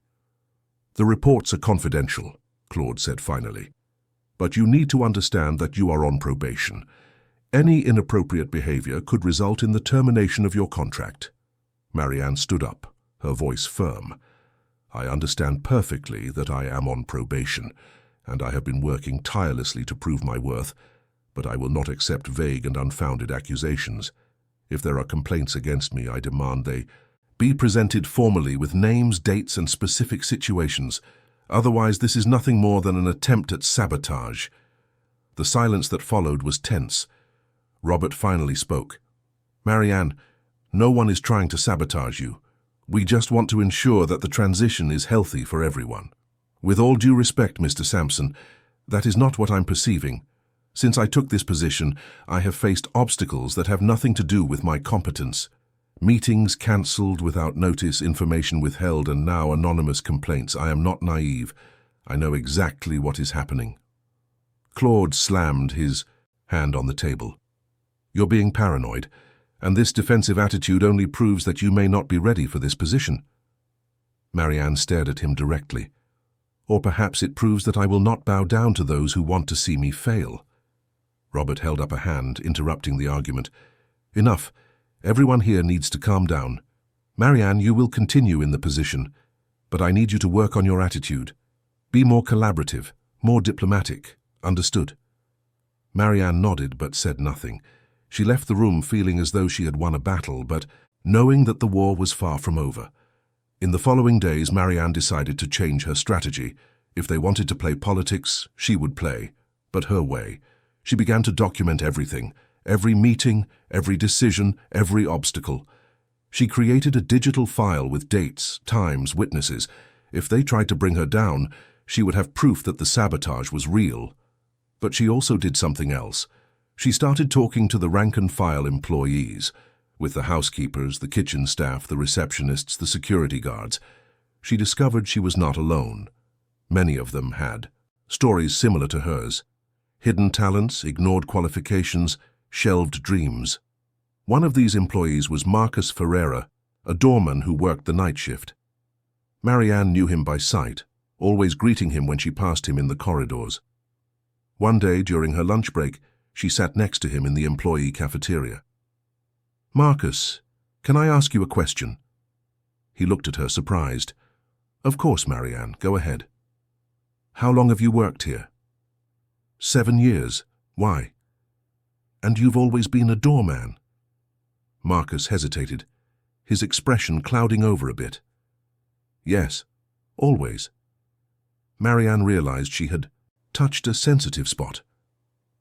"The reports are confidential," Claude said finally. "But you need to understand that you are on probation. Any inappropriate behavior could result in the termination of your contract." Marianne stood up, her voice firm. "I understand perfectly that I am on probation, and I have been working tirelessly to prove my worth, but I will not accept vague and unfounded accusations. If there are complaints against me, I demand they be presented formally with names, dates, and specific situations. Otherwise, this is nothing more than an attempt at sabotage." The silence that followed was tense. Robert finally spoke. "Marianne, no one is trying to sabotage you. We just want to ensure that the transition is healthy for everyone. With all due respect, Mr. Sampson, that is not what I'm perceiving. Since I took this position, I have faced obstacles that have nothing to do with my competence. Meetings cancelled without notice, information withheld, and now anonymous complaints. I am not naive. I know exactly what is happening." Claude slammed his hand on the table. "You're being paranoid, and this defensive attitude only proves that you may not be ready for this position." Marianne stared at him directly. "Or perhaps it proves that I will not bow down to those who want to see me fail." Robert held up a hand, interrupting the argument. "Enough. Everyone here needs to calm down. Marianne, you will continue in the position, but I need you to work on your attitude. Be more collaborative, more diplomatic. Understood?" Marianne nodded but said nothing. She left the room feeling as though she had won a battle, but knowing that the war was far from over. In the following days, Marianne decided to change her strategy. If they wanted to play politics, she would play, but her way. She began to document everything, every meeting, every decision, every obstacle. She created a digital file with dates, times, witnesses. If they tried to bring her down, she would have proof that the sabotage was real. But she also did something else. She started talking to the rank-and-file employees, with the housekeepers, the kitchen staff, the receptionists, the security guards. She discovered she was not alone. Many of them had stories similar to hers. Hidden talents, ignored qualifications, shelved dreams. One of these employees was Marcus Ferreira, a doorman who worked the night shift. Marianne knew him by sight, always greeting him when she passed him in the corridors. One day, during her lunch break, she sat next to him in the employee cafeteria. "Marcus, can I ask you a question?" He looked at her, surprised. "Of course, Marianne, go ahead." "How long have you worked here?" 7 years. Why?" "And you've always been a doorman?" Marcus hesitated, his expression clouding over a bit. "Yes, always." Marianne realized she had touched a sensitive spot.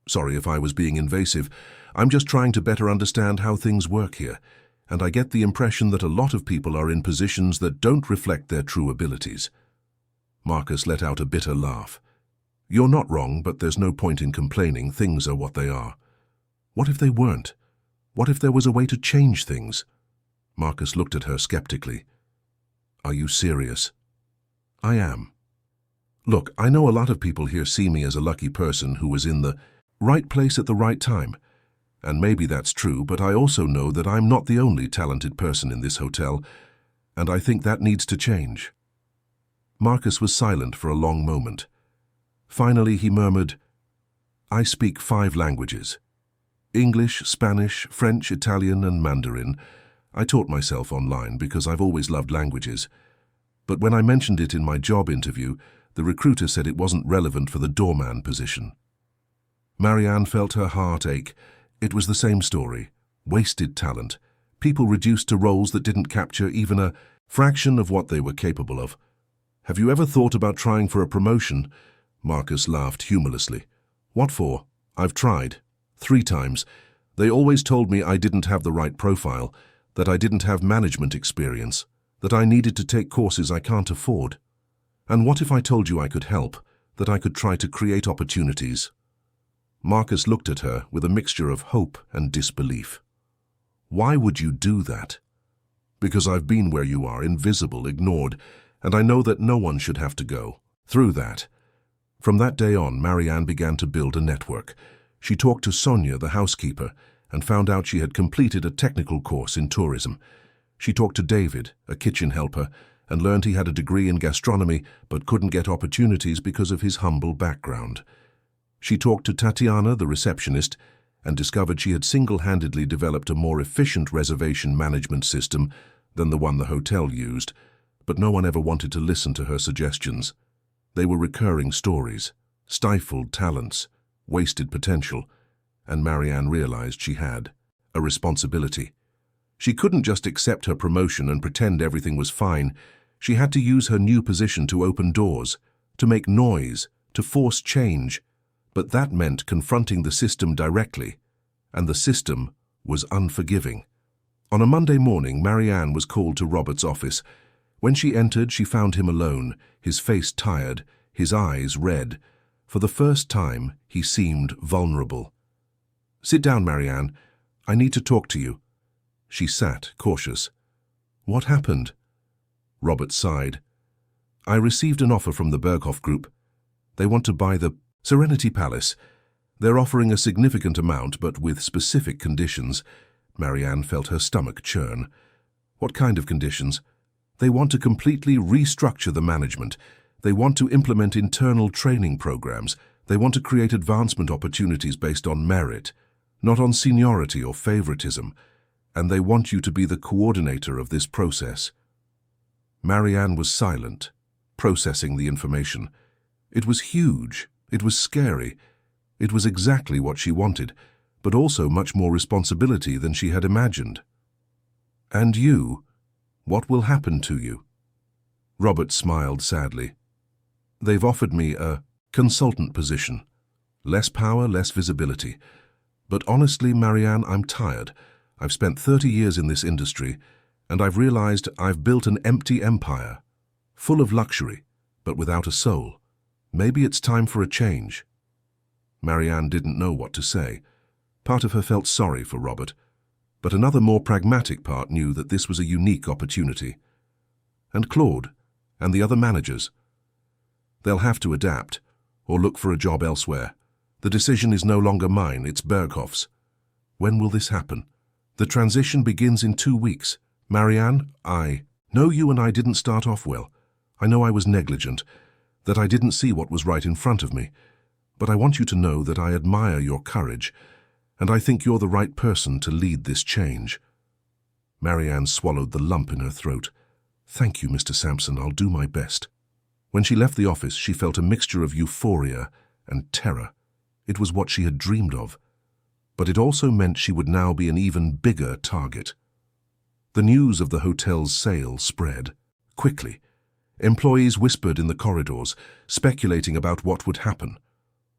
"Sorry if I was being invasive. I'm just trying to better understand how things work here, and I get the impression that a lot of people are in positions that don't reflect their true abilities." Marcus let out a bitter laugh. "You're not wrong, but there's no point in complaining. Things are what they are." "What if they weren't? What if there was a way to change things?" Marcus looked at her skeptically. "Are you serious?" "I am. Look, I know a lot of people here see me as a lucky person who was in the right place at the right time. And maybe that's true, but I also know that I'm not the only talented person in this hotel. and I think that needs to change." Marcus was silent for a long moment. Finally, he murmured, "I speak 5 languages. English, Spanish, French, Italian, and Mandarin. I taught myself online because I've always loved languages. But when I mentioned it in my job interview, the recruiter said it wasn't relevant for the doorman position." Marianne felt her heart ache. It was the same story. Wasted talent. People reduced to roles that didn't capture even a fraction of what they were capable of. "Have you ever thought about trying for a promotion?" Marcus laughed humorlessly. "What for? I've tried. 3 times. They always told me I didn't have the right profile, that I didn't have management experience, that I needed to take courses I can't afford. And what if I told you I could help, that I could try to create opportunities?" Marcus looked at her with a mixture of hope and disbelief. "Why would you do that?" "Because I've been where you are, invisible, ignored, and I know that no one should have to go through that." From that day on, Marianne began to build a network. She talked to Sonia, the housekeeper, and found out she had completed a technical course in tourism. She talked to David, a kitchen helper, and learned he had a degree in gastronomy but couldn't get opportunities because of his humble background. She talked to Tatiana, the receptionist, and discovered she had single-handedly developed a more efficient reservation management system than the one the hotel used, but no one ever wanted to listen to her suggestions. They were recurring stories, stifled talents, wasted potential, and Marianne realized she had a responsibility. She couldn't just accept her promotion and pretend everything was fine. She had to use her new position to open doors, to make noise, to force change. But that meant confronting the system directly, and the system was unforgiving. On a Monday morning, Marianne was called to Robert's office. When she entered, she found him alone, his face tired, his eyes red. For the first time, he seemed vulnerable. "Sit down, Marianne. I need to talk to you." She sat, cautious. "What happened?" Robert sighed. "I received an offer from the Berghoff Group. They want to buy the Serenity Palace. They're offering a significant amount, but with specific conditions." Marianne felt her stomach churn. "What kind of conditions?" "They want to completely restructure the management. They want to implement internal training programs. They want to create advancement opportunities based on merit, not on seniority or favoritism. And they want you to be the coordinator of this process." Marianne was silent, processing the information. It was huge. It was scary. It was exactly what she wanted, but also much more responsibility than she had imagined. "And you? What will happen to you?" Robert smiled sadly. "They've offered me a consultant position. Less power, less visibility. But honestly, Marianne, I'm tired. I've spent 30 years in this industry, and I've realized I've built an empty empire, full of luxury, but without a soul. Maybe it's time for a change." Marianne didn't know what to say. Part of her felt sorry for Robert, but another more pragmatic part knew that this was a unique opportunity. And Claude, and the other managers? They'll have to adapt, or look for a job elsewhere. The decision is no longer mine, it's Berghoff's. When will this happen? The transition begins in 2 weeks. Marianne, I know you and I didn't start off well. I know I was negligent, that I didn't see what was right in front of me. But I want you to know that I admire your courage, and I think you're the right person to lead this change." Marianne swallowed the lump in her throat. "Thank you, Mr. Sampson, I'll do my best." When she left the office, she felt a mixture of euphoria and terror. It was what she had dreamed of. But it also meant she would now be an even bigger target. The news of the hotel's sale spread quickly. Employees whispered in the corridors, speculating about what would happen.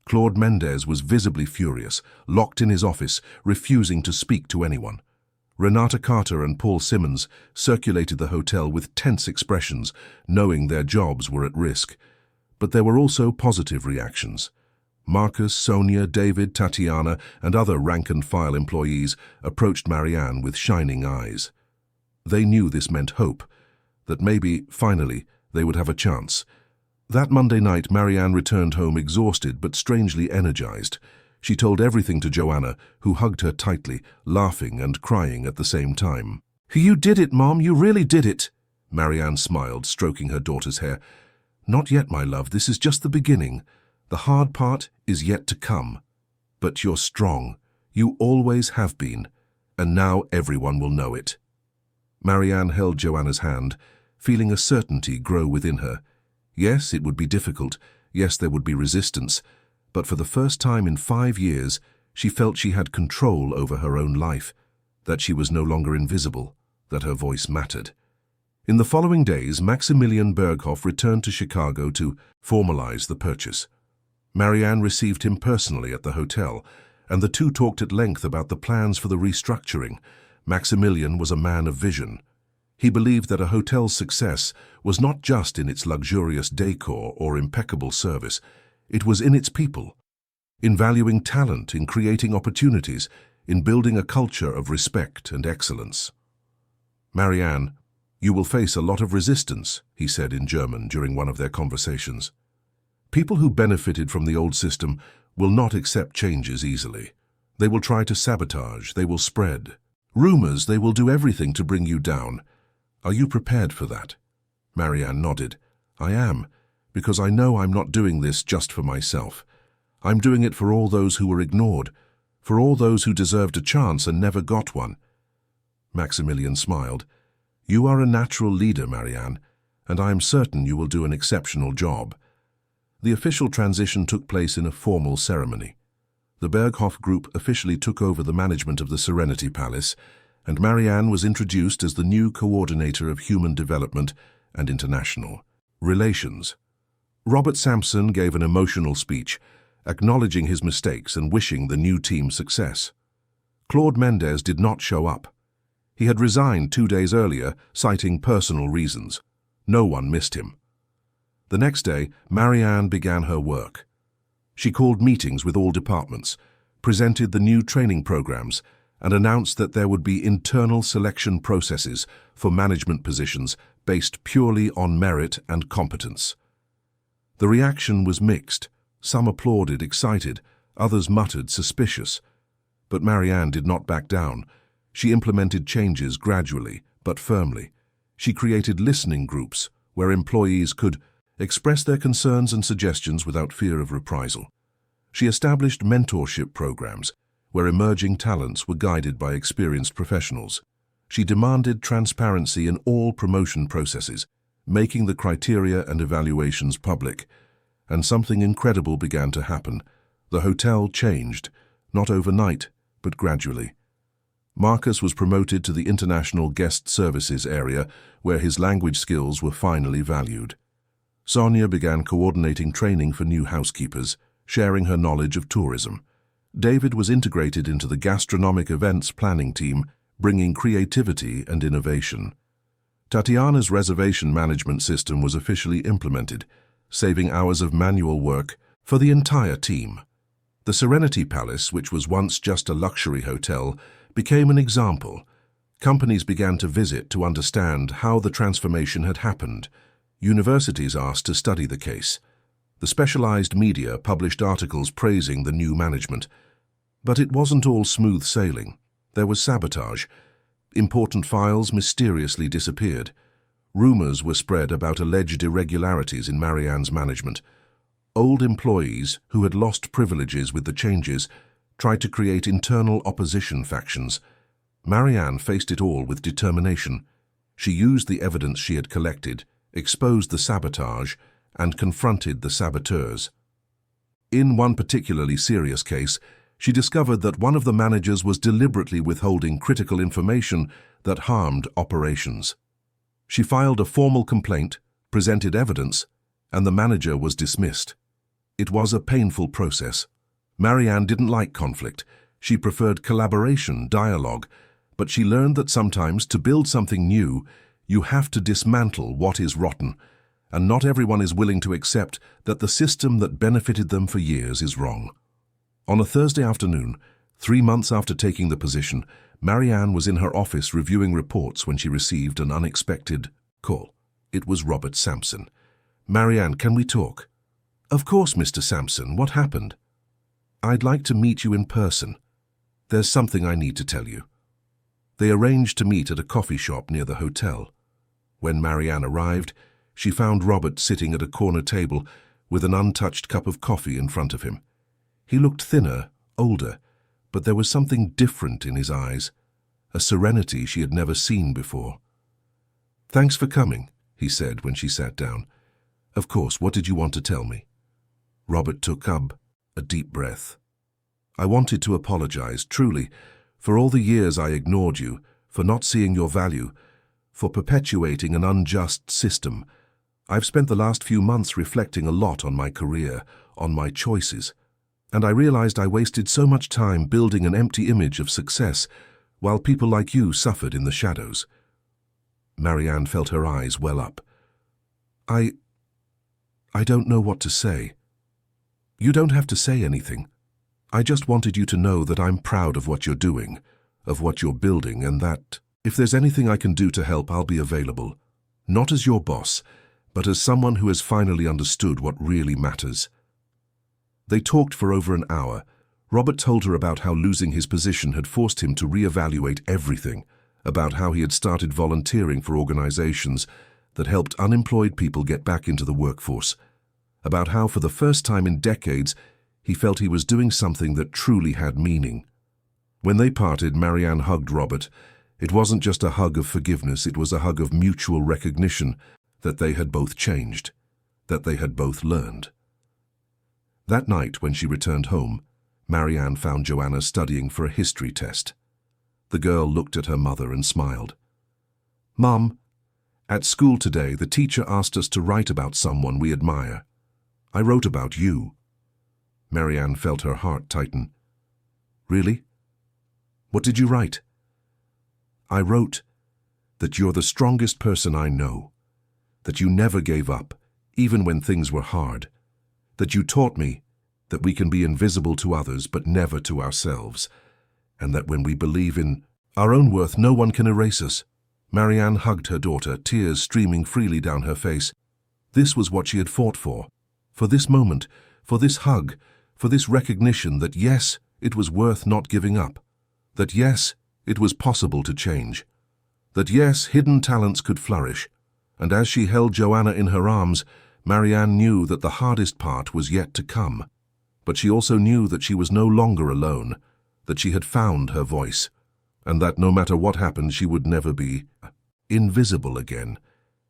Claude Mendez was visibly furious, locked in his office, refusing to speak to anyone. Renata Carter and Paul Simmons circulated the hotel with tense expressions, knowing their jobs were at risk. But there were also positive reactions. Marcus, Sonia, David, Tatiana, and other rank-and-file employees approached Marianne with shining eyes. They knew this meant hope, that maybe, finally, they would have a chance. That Monday night, Marianne returned home exhausted but strangely energized. She told everything to Joanna, who hugged her tightly, laughing and crying at the same time. "You did it, Mom, you really did it!" Marianne smiled, stroking her daughter's hair. "Not yet, my love. This is just the beginning. The hard part is yet to come. But you're strong. You always have been. And now everyone will know it." Marianne held Joanna's hand, feeling a certainty grow within her. Yes, it would be difficult. Yes, there would be resistance. But for the first time in 5 years, she felt she had control over her own life, that she was no longer invisible, that her voice mattered. In the following days, Maximilian Berghoff returned to Chicago to formalize the purchase. Marianne received him personally at the hotel, and the two talked at length about the plans for the restructuring. Maximilian was a man of vision. He believed that a hotel's success was not just in its luxurious decor or impeccable service. It was in its people, in valuing talent, in creating opportunities, in building a culture of respect and excellence. "Marianne, you will face a lot of resistance," he said in German during one of their conversations. "People who benefited from the old system will not accept changes easily. They will try to sabotage, they will spread rumors, they will do everything to bring you down. Are you prepared for that?" Marianne nodded. "I am, because I know I'm not doing this just for myself. I'm doing it for all those who were ignored, for all those who deserved a chance and never got one." Maximilian smiled. "You are a natural leader, Marianne, and I am certain you will do an exceptional job." The official transition took place in a formal ceremony. The Berghoff Group officially took over the management of the Serenity Palace, and Marianne was introduced as the new coordinator of human development and international relations. Robert Sampson gave an emotional speech, acknowledging his mistakes and wishing the new team success. Claude Mendez did not show up. He had resigned 2 days earlier, citing personal reasons. No one missed him. The next day, Marianne began her work. She called meetings with all departments, presented the new training programs, and announced that there would be internal selection processes for management positions based purely on merit and competence. The reaction was mixed. Some applauded, excited, others muttered, suspicious. But Marianne did not back down. She implemented changes gradually, but firmly. She created listening groups where employees could express their concerns and suggestions without fear of reprisal. She established mentorship programs where emerging talents were guided by experienced professionals. She demanded transparency in all promotion processes, making the criteria and evaluations public. And something incredible began to happen. The hotel changed, not overnight, but gradually. Marcus was promoted to the international guest services area, where his language skills were finally valued. Sonia began coordinating training for new housekeepers, sharing her knowledge of tourism. David was integrated into the gastronomic events planning team, bringing creativity and innovation. Tatiana's reservation management system was officially implemented, saving hours of manual work for the entire team. The Serenity Palace, which was once just a luxury hotel, became an example. Companies began to visit to understand how the transformation had happened. Universities asked to study the case. The specialized media published articles praising the new management. But it wasn't all smooth sailing. There was sabotage. Important files mysteriously disappeared. Rumors were spread about alleged irregularities in Marianne's management. Old employees, who had lost privileges with the changes, tried to create internal opposition factions. Marianne faced it all with determination. She used the evidence she had collected, exposed the sabotage, and confronted the saboteurs. In one particularly serious case, she discovered that one of the managers was deliberately withholding critical information that harmed operations. She filed a formal complaint, presented evidence, and the manager was dismissed. It was a painful process. Marianne didn't like conflict. She preferred collaboration, dialogue, but she learned that sometimes to build something new, you have to dismantle what is rotten, and not everyone is willing to accept that the system that benefited them for years is wrong. On a Thursday afternoon, 3 months after taking the position, Marianne was in her office reviewing reports when she received an unexpected call. It was Robert Sampson. "Marianne, can we talk?" "Of course, Mr. Sampson. What happened?" "I'd like to meet you in person. There's something I need to tell you." They arranged to meet at a coffee shop near the hotel. When Marianne arrived, she found Robert sitting at a corner table with an untouched cup of coffee in front of him. He looked thinner, older, but there was something different in his eyes, a serenity she had never seen before. "Thanks for coming," he said when she sat down. "Of course, what did you want to tell me?" Robert took a deep breath. "I wanted to apologize, truly, for all the years I ignored you, for not seeing your value, for perpetuating an unjust system. I've spent the last few months reflecting a lot on my career, on my choices, and I realized I wasted so much time building an empty image of success, while people like you suffered in the shadows." Marianne felt her eyes well up. I don't know what to say." "You don't have to say anything. I just wanted you to know that I'm proud of what you're doing, of what you're building, and that if there's anything I can do to help, I'll be available. Not as your boss, but as someone who has finally understood what really matters." They talked for over an hour. Robert told her about how losing his position had forced him to reevaluate everything, about how he had started volunteering for organizations that helped unemployed people get back into the workforce, about how for the first time in decades he felt he was doing something that truly had meaning. When they parted, Marianne hugged Robert. It wasn't just a hug of forgiveness, it was a hug of mutual recognition that they had both changed, that they had both learned. That night, when she returned home, Marianne found Joanna studying for a history test. The girl looked at her mother and smiled. "Mom, at school today, the teacher asked us to write about someone we admire. I wrote about you." Marianne felt her heart tighten. "Really? What did you write?" "I wrote that you're the strongest person I know, that you never gave up, even when things were hard, that you taught me that we can be invisible to others but never to ourselves, and that when we believe in our own worth, no one can erase us." Marianne hugged her daughter, tears streaming freely down her face. This was what she had fought for this moment, for this hug, for this recognition that yes, it was worth not giving up, that yes, it was possible to change, that yes, hidden talents could flourish. And as she held Joanna in her arms, Marianne knew that the hardest part was yet to come. But she also knew that she was no longer alone, that she had found her voice, and that no matter what happened, she would never be invisible again.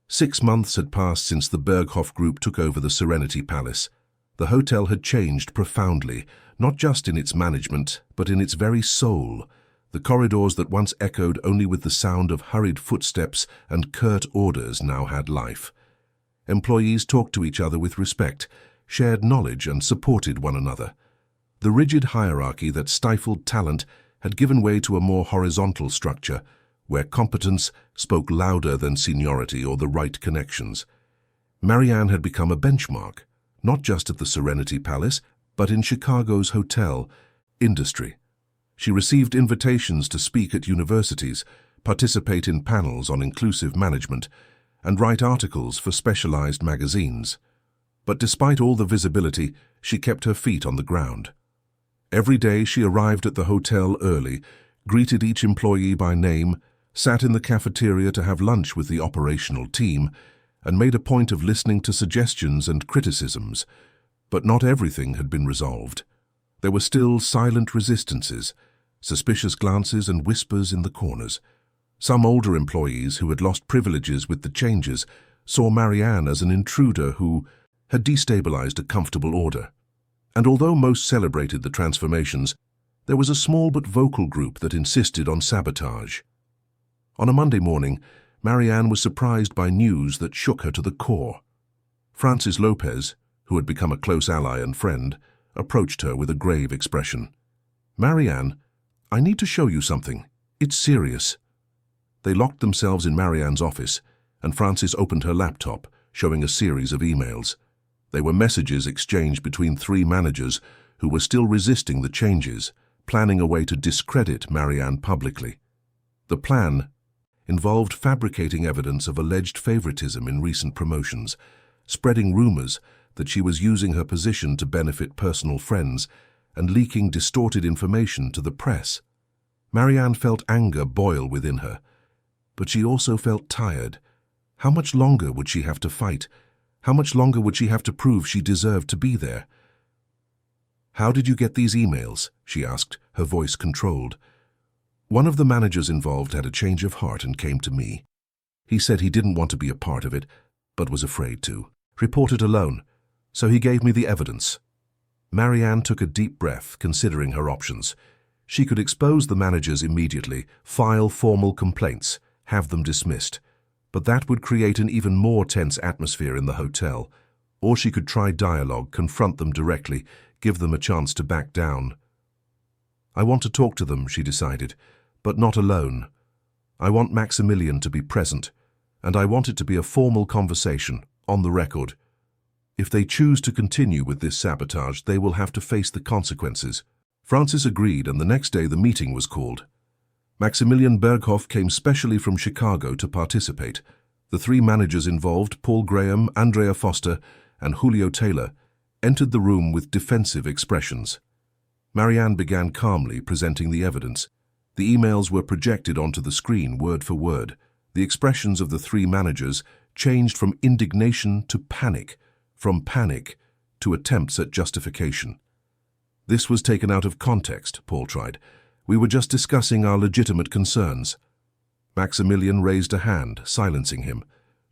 6 months had passed since the Berghoff Group took over the Serenity Palace. The hotel had changed profoundly, not just in its management, but in its very soul. The corridors that once echoed only with the sound of hurried footsteps and curt orders now had life. Employees talked to each other with respect, shared knowledge and supported one another. The rigid hierarchy that stifled talent had given way to a more horizontal structure, where competence spoke louder than seniority or the right connections. Marianne had become a benchmark, not just at the Serenity Palace, but in Chicago's hotel industry. She received invitations to speak at universities, participate in panels on inclusive management, and write articles for specialized magazines. But despite all the visibility, she kept her feet on the ground. Every day she arrived at the hotel early, greeted each employee by name, sat in the cafeteria to have lunch with the operational team, and made a point of listening to suggestions and criticisms. But not everything had been resolved. There were still silent resistances, suspicious glances and whispers in the corners. Some older employees who had lost privileges with the changes saw Marianne as an intruder who had destabilized a comfortable order. And although most celebrated the transformations, there was a small but vocal group that insisted on sabotage. On a Monday morning, Marianne was surprised by news that shook her to the core. Francis Lopez, who had become a close ally and friend, approached her with a grave expression. "Marianne, I need to show you something. It's serious." They locked themselves in Marianne's office, and Francis opened her laptop, showing a series of emails. They were messages exchanged between 3 managers who were still resisting the changes, planning a way to discredit Marianne publicly. The plan involved fabricating evidence of alleged favoritism in recent promotions, spreading rumors that she was using her position to benefit personal friends, and leaking distorted information to the press. Marianne felt anger boil within her, but she also felt tired. How much longer would she have to fight? How much longer would she have to prove she deserved to be there? "How did you get these emails?" she asked, her voice controlled. "One of the managers involved had a change of heart and came to me. He said he didn't want to be a part of it, but was afraid to. Report it alone. So he gave me the evidence." Marianne took a deep breath, considering her options. She could expose the managers immediately, file formal complaints, have them dismissed. But that would create an even more tense atmosphere in the hotel. Or she could try dialogue, confront them directly, give them a chance to back down. "I want to talk to them," she decided, "but not alone. I want Maximilian to be present, and I want it to be a formal conversation, on the record. If they choose to continue with this sabotage, they will have to face the consequences." Francis agreed, and the next day the meeting was called. Maximilian Berghoff came specially from Chicago to participate. The three managers involved, Paul Graham, Andrea Foster, and Julio Taylor, entered the room with defensive expressions. Marianne began calmly presenting the evidence. The emails were projected onto the screen word for word. The expressions of the three managers changed from indignation to panic, from panic to attempts at justification. "This was taken out of context," Paul tried. "We were just discussing our legitimate concerns." Maximilian raised a hand, silencing him.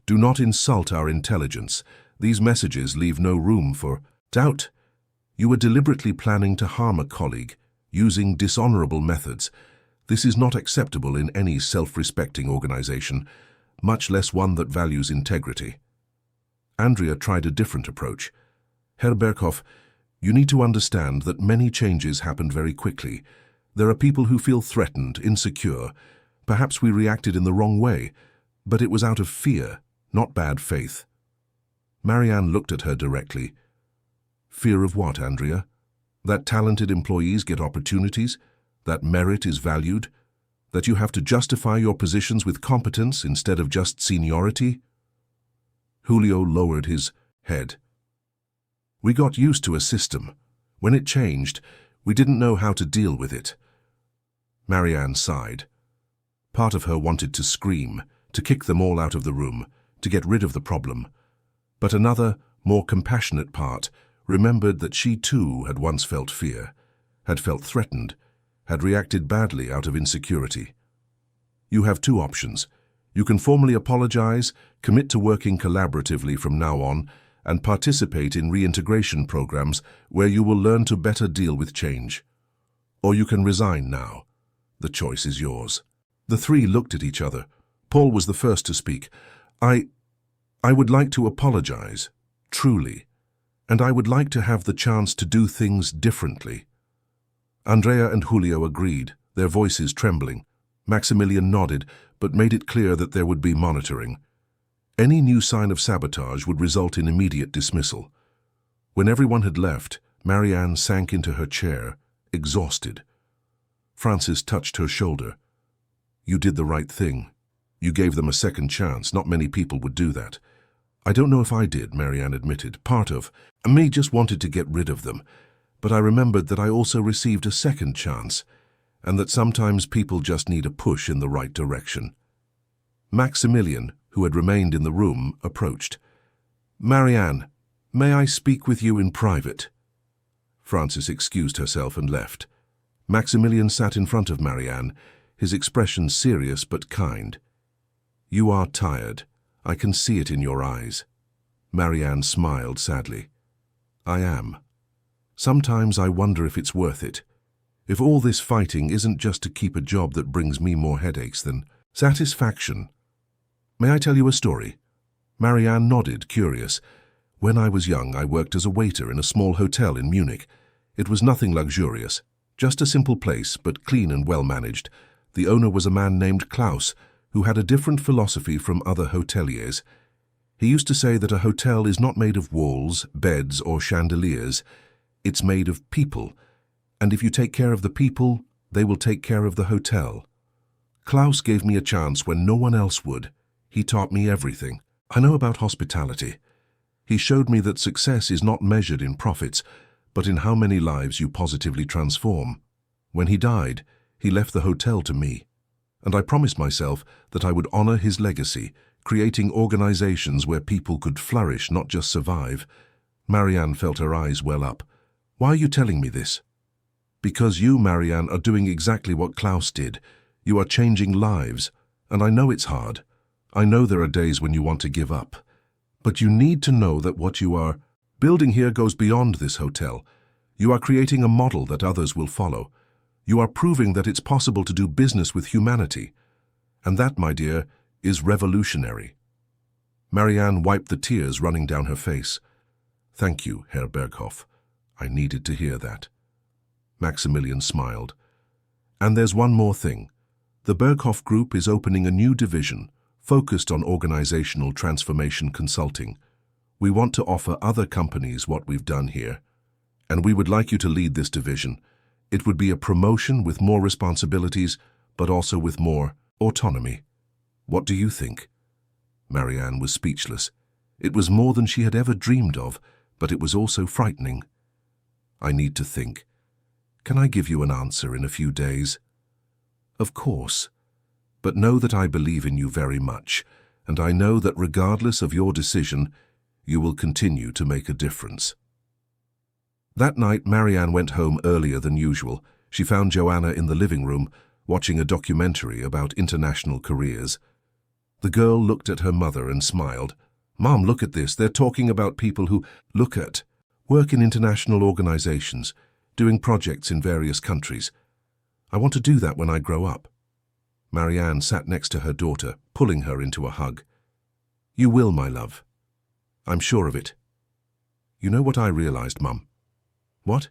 "Do not insult our intelligence. These messages leave no room for doubt. You were deliberately planning to harm a colleague, using dishonorable methods. This is not acceptable in any self-respecting organization, much less one that values integrity." Andrea tried a different approach. "Herr Berghoff, you need to understand that many changes happened very quickly. There are people who feel threatened, insecure. Perhaps we reacted in the wrong way, but it was out of fear, not bad faith." Marianne looked at her directly. "Fear of what, Andrea? That talented employees get opportunities? That merit is valued? That you have to justify your positions with competence instead of just seniority?" Julio lowered his head. "We got used to a system. When it changed, we didn't know how to deal with it." Marianne sighed. Part of her wanted to scream, to kick them all out of the room, to get rid of the problem. But another, more compassionate part remembered that she too had once felt fear, had felt threatened, had reacted badly out of insecurity. "You have two options. You can formally apologize, commit to working collaboratively from now on, and participate in reintegration programs where you will learn to better deal with change. Or you can resign now. The choice is yours." The three looked at each other. Paul was the first to speak. I would like to apologize, truly, and I would like to have the chance to do things differently." Andrea and Julio agreed, their voices trembling. Maximilian nodded, but made it clear that there would be monitoring. Any new sign of sabotage would result in immediate dismissal. When everyone had left, Marianne sank into her chair, exhausted. Francis touched her shoulder. "You did the right thing. You gave them a second chance. Not many people would do that." "I don't know if I did," Marianne admitted. "Part of me just wanted to get rid of them. But I remembered that I also received a second chance, and that sometimes people just need a push in the right direction." Maximilian, who had remained in the room, approached. "Marianne, may I speak with you in private?" Francis excused herself and left. Maximilian sat in front of Marianne, his expression serious but kind. "You are tired. I can see it in your eyes." Marianne smiled sadly. "I am. Sometimes I wonder if it's worth it. If all this fighting isn't just to keep a job that brings me more headaches than satisfaction. May I tell you a story?" Marianne nodded, curious. "When I was young, I worked as a waiter in a small hotel in Munich. It was nothing luxurious, just a simple place, but clean and well-managed. The owner was a man named Klaus, who had a different philosophy from other hoteliers. He used to say that a hotel is not made of walls, beds, or chandeliers. It's made of people, and if you take care of the people, they will take care of the hotel. Klaus gave me a chance when no one else would. He taught me everything. I know about hospitality. He showed me that success is not measured in profits, but in how many lives you positively transform. When he died, he left the hotel to me, and I promised myself that I would honor his legacy, creating organizations where people could flourish, not just survive. Marianne felt her eyes well up. Why are you telling me this? Because you, Marianne, are doing exactly what Klaus did. You are changing lives, and I know it's hard. I know there are days when you want to give up. But you need to know that what you are building here goes beyond this hotel. You are creating a model that others will follow. You are proving that it's possible to do business with humanity. And that, my dear, is revolutionary. Marianne wiped the tears running down her face. Thank you, Herr Berghoff. I needed to hear that. Maximilian smiled. And there's one more thing. The Berghoff Group is opening a new division focused on organizational transformation consulting. We want to offer other companies what we've done here, and we would like you to lead this division. It would be a promotion with more responsibilities, but also with more autonomy. What do you think? Marianne was speechless. It was more than she had ever dreamed of, but it was also frightening. I need to think. Can I give you an answer in a few days? Of course. But know that I believe in you very much, and I know that regardless of your decision, you will continue to make a difference. That night, Marianne went home earlier than usual. She found Joanna in the living room, watching a documentary about international careers. The girl looked at her mother and smiled. Mom, look at this. They're talking about people who work in international organizations, doing projects in various countries. I want to do that when I grow up. Marianne sat next to her daughter, pulling her into a hug. You will, my love. I'm sure of it. You know what I realized, Mum? What?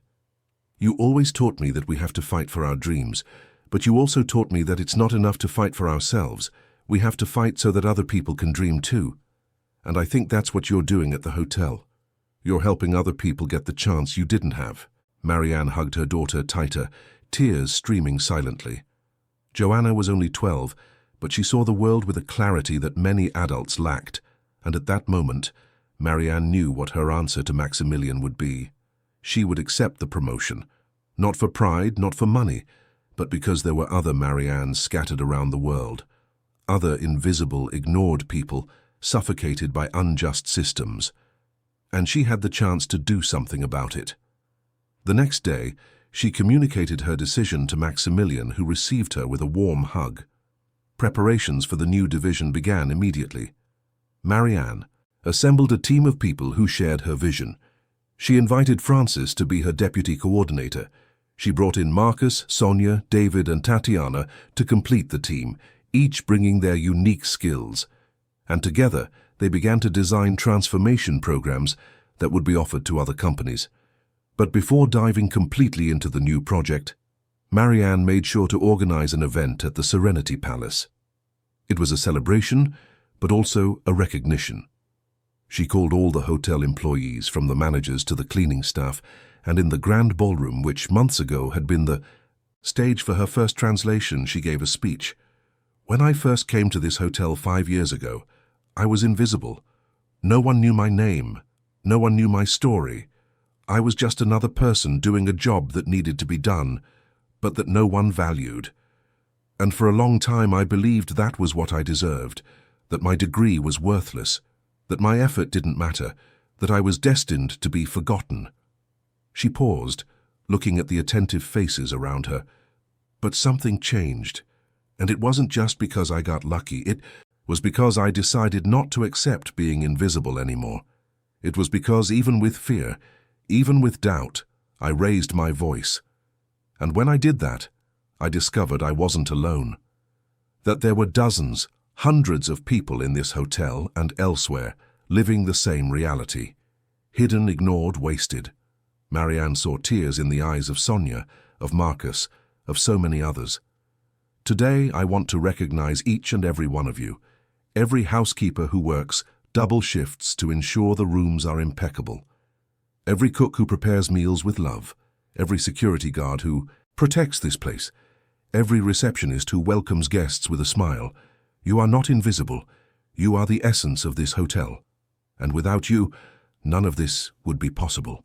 You always taught me that we have to fight for our dreams, but you also taught me that it's not enough to fight for ourselves. We have to fight so that other people can dream too. And I think that's what you're doing at the hotel. You're helping other people get the chance you didn't have. Marianne hugged her daughter tighter, tears streaming silently. Joanna was only 12, but she saw the world with a clarity that many adults lacked, and at that moment, Marianne knew what her answer to Maximilian would be. She would accept the promotion, not for pride, not for money, but because there were other Mariannes scattered around the world, other invisible, ignored people suffocated by unjust systems, and she had the chance to do something about it. The next day, she communicated her decision to Maximilian, who received her with a warm hug. Preparations for the new division began immediately. Marianne assembled a team of people who shared her vision. She invited Francis to be her deputy coordinator. She brought in Marcus, Sonia, David, and Tatiana to complete the team, each bringing their unique skills. And together, they began to design transformation programs that would be offered to other companies. But before diving completely into the new project, Marianne made sure to organize an event at the Serenity Palace. It was a celebration, but also a recognition. She called all the hotel employees, from the managers to the cleaning staff, and in the grand ballroom, which months ago had been the stage for her first translation, she gave a speech. When I first came to this hotel 5 years ago, I was invisible. No one knew my name. No one knew my story. I was just another person doing a job that needed to be done, but that no one valued. And for a long time I believed that was what I deserved, that my degree was worthless, that my effort didn't matter, that I was destined to be forgotten. She paused, looking at the attentive faces around her. But something changed, and it wasn't just because I got lucky. It was because I decided not to accept being invisible anymore. It was because even with fear, even with doubt, I raised my voice. And when I did that, I discovered I wasn't alone. That there were dozens, hundreds of people in this hotel and elsewhere living the same reality. Hidden, ignored, wasted. Marianne saw tears in the eyes of Sonia, of Marcus, of so many others. Today I want to recognize each and every one of you, every housekeeper who works double shifts to ensure the rooms are impeccable, every cook who prepares meals with love, every security guard who protects this place, every receptionist who welcomes guests with a smile. You are not invisible. You are the essence of this hotel. And without you, none of this would be possible.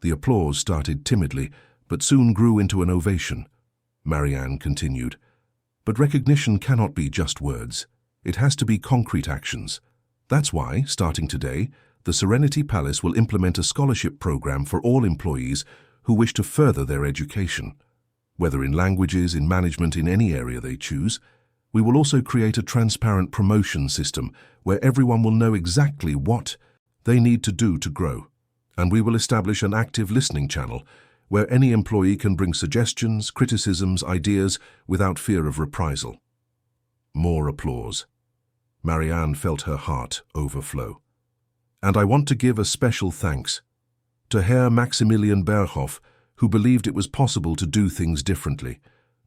The applause started timidly, but soon grew into an ovation. Marianne continued, but recognition cannot be just words. It has to be concrete actions. That's why, starting today, the Serenity Palace will implement a scholarship program for all employees who wish to further their education. Whether in languages, in management, in any area they choose, we will also create a transparent promotion system where everyone will know exactly what they need to do to grow. And we will establish an active listening channel where any employee can bring suggestions, criticisms, ideas without fear of reprisal. More applause. Marianne felt her heart overflow. And I want to give a special thanks to Herr Maximilian Berghoff, who believed it was possible to do things differently,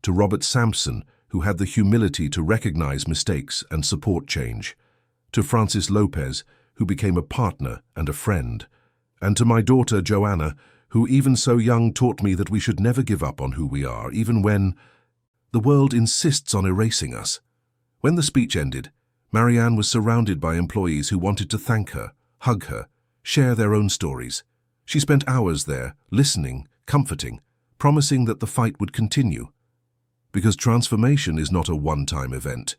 to Robert Sampson, who had the humility to recognize mistakes and support change, to Francis Lopez, who became a partner and a friend, and to my daughter Joanna, who even so young taught me that we should never give up on who we are, even when the world insists on erasing us. When the speech ended, Marianne was surrounded by employees who wanted to thank her, hug her, share their own stories. She spent hours there, listening, comforting, promising that the fight would continue. Because transformation is not a one-time event.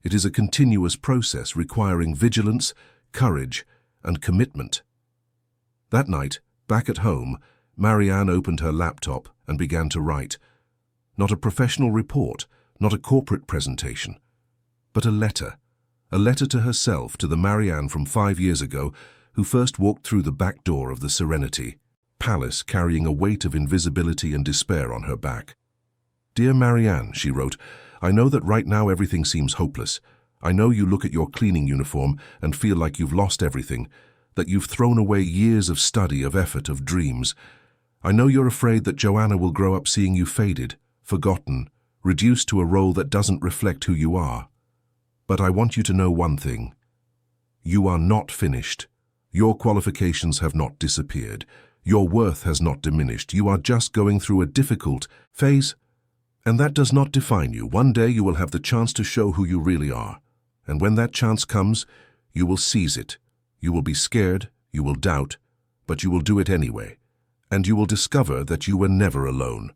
It is a continuous process requiring vigilance, courage, and commitment. That night, back at home, Marianne opened her laptop and began to write. Not a professional report, not a corporate presentation, but a letter to herself, to the Marianne from 5 years ago who first walked through the back door of the Serenity Palace carrying a weight of invisibility and despair on her back. Dear Marianne, she wrote, I know that right now everything seems hopeless. I know you look at your cleaning uniform and feel like you've lost everything, that you've thrown away years of study, of effort, of dreams. I know you're afraid that Joanna will grow up seeing you faded, forgotten, reduced to a role that doesn't reflect who you are. But I want you to know one thing. You are not finished. Your qualifications have not disappeared. Your worth has not diminished. You are just going through a difficult phase, and that does not define you. One day you will have the chance to show who you really are. And when that chance comes, you will seize it. You will be scared, you will doubt, but you will do it anyway. And you will discover that you were never alone.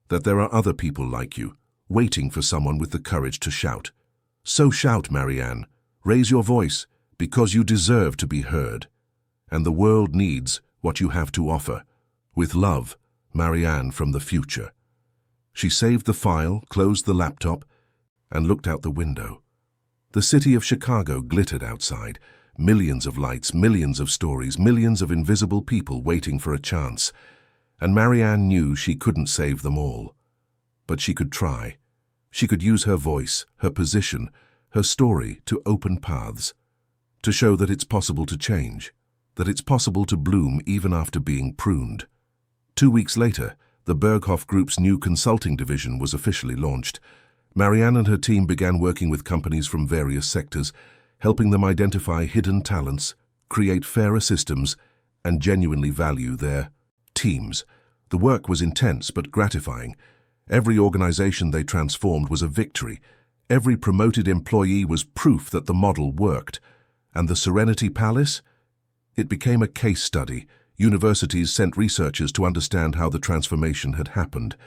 That there are other people like you, waiting for someone with the courage to shout. So shout, Marianne. Raise your voice, because you deserve to be heard. And the world needs what you have to offer. With love, Marianne from the future. She saved the file, closed the laptop, and looked out the window. The city of Chicago glittered outside. Millions of lights, millions of stories, millions of invisible people waiting for a chance. And Marianne knew she couldn't save them all. But she could try. She could use her voice, her position, her story to open paths, to show that it's possible to change, that it's possible to bloom even after being pruned. 2 weeks later, the Berghoff Group's new consulting division was officially launched. Marianne and her team began working with companies from various sectors, helping them identify hidden talents, create fairer systems, and genuinely value their teams. The work was intense but gratifying. Every organization they transformed was a victory. Every promoted employee was proof that the model worked. And the Serenity Palace? It became a case study. Universities sent researchers to understand how the transformation had happened.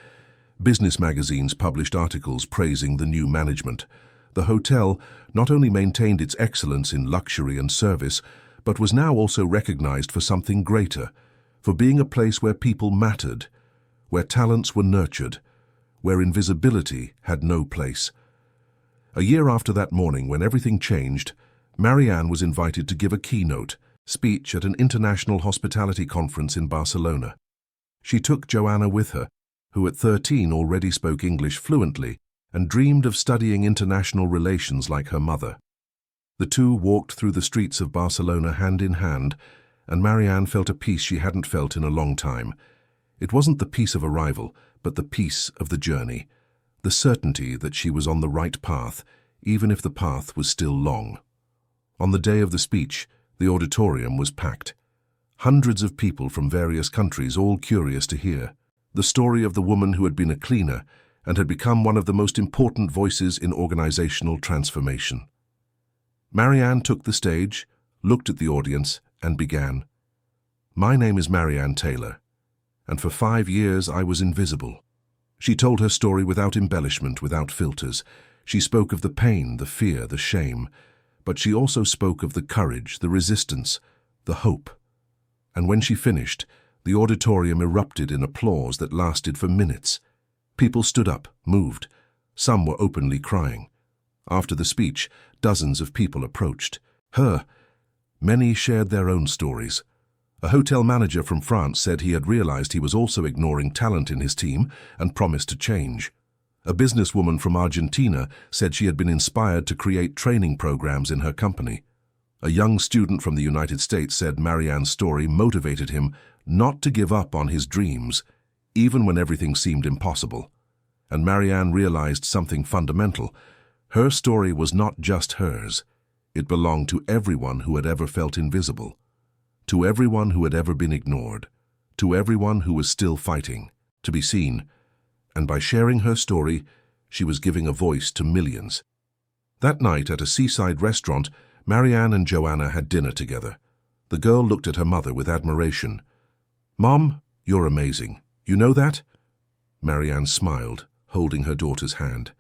Business magazines published articles praising the new management. The hotel not only maintained its excellence in luxury and service, but was now also recognized for something greater, for being a place where people mattered, where talents were nurtured, where invisibility had no place. A year after that morning, when everything changed, Marianne was invited to give a keynote speech at an international hospitality conference in Barcelona. She took Joanna with her, who at 13 already spoke English fluently and dreamed of studying international relations like her mother. The two walked through the streets of Barcelona hand in hand, and Marianne felt a peace she hadn't felt in a long time. It wasn't the peace of arrival, but the peace of the journey, the certainty that she was on the right path, even if the path was still long. On the day of the speech, the auditorium was packed. Hundreds of people from various countries, all curious to hear the story of the woman who had been a cleaner and had become one of the most important voices in organizational transformation. Marianne took the stage, looked at the audience, and began. My name is Marianne Taylor, and for 5 years I was invisible. She told her story without embellishment, without filters. She spoke of the pain, the fear, the shame, but she also spoke of the courage, the resistance, the hope. And when she finished, the auditorium erupted in applause that lasted for minutes. People stood up, moved. Some were openly crying. After the speech, dozens of people approached her. Many shared their own stories. A hotel manager from France said he had realized he was also ignoring talent in his team and promised to change. A businesswoman from Argentina said she had been inspired to create training programs in her company. A young student from the United States said Marianne's story motivated him not to give up on his dreams, even when everything seemed impossible. And Marianne realized something fundamental. Her story was not just hers. It belonged to everyone who had ever felt invisible, to everyone who had ever been ignored, to everyone who was still fighting to be seen. And by sharing her story, she was giving a voice to millions. That night at a seaside restaurant, Marianne and Joanna had dinner together. The girl looked at her mother with admiration. "Mom, you're amazing. You know that?" Marianne smiled, holding her daughter's hand.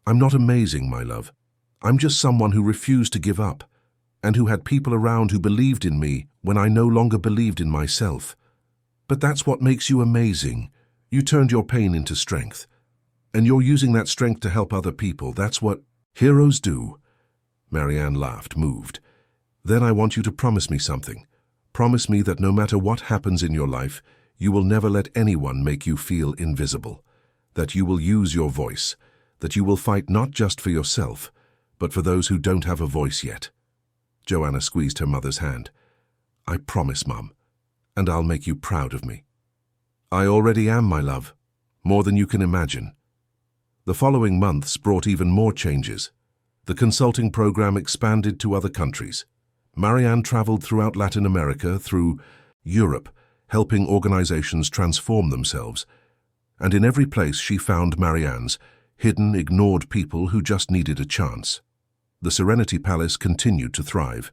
"I'm not amazing, my love. I'm just someone who refused to give up, and who had people around who believed in me when I no longer believed in myself. But that's what makes you amazing. You turned your pain into strength. And you're using that strength to help other people. That's what heroes do." Marianne laughed, moved. "Then I want you to promise me something. Promise me that no matter what happens in your life, you will never let anyone make you feel invisible. That you will use your voice. That you will fight not just for yourself, but for those who don't have a voice yet." Joanna squeezed her mother's hand. "I promise, Mum, and I'll make you proud of me." "I already am, my love, more than you can imagine." The following months brought even more changes. The consulting program expanded to other countries. Marianne traveled throughout Latin America, through Europe, helping organizations transform themselves. And in every place she found Marianne's, hidden, ignored people who just needed a chance. The Serenity Palace continued to thrive.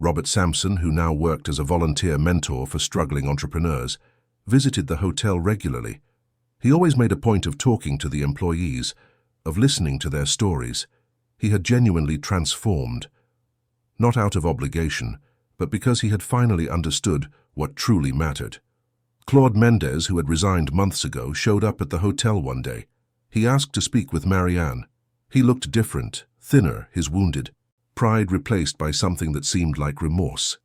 Robert Sampson, who now worked as a volunteer mentor for struggling entrepreneurs, visited the hotel regularly. He always made a point of talking to the employees, of listening to their stories. He had genuinely transformed, not out of obligation, but because he had finally understood what truly mattered. Claude Mendez, who had resigned months ago, showed up at the hotel one day. He asked to speak with Marianne. He looked different, thinner, his wounded pride replaced by something that seemed like remorse.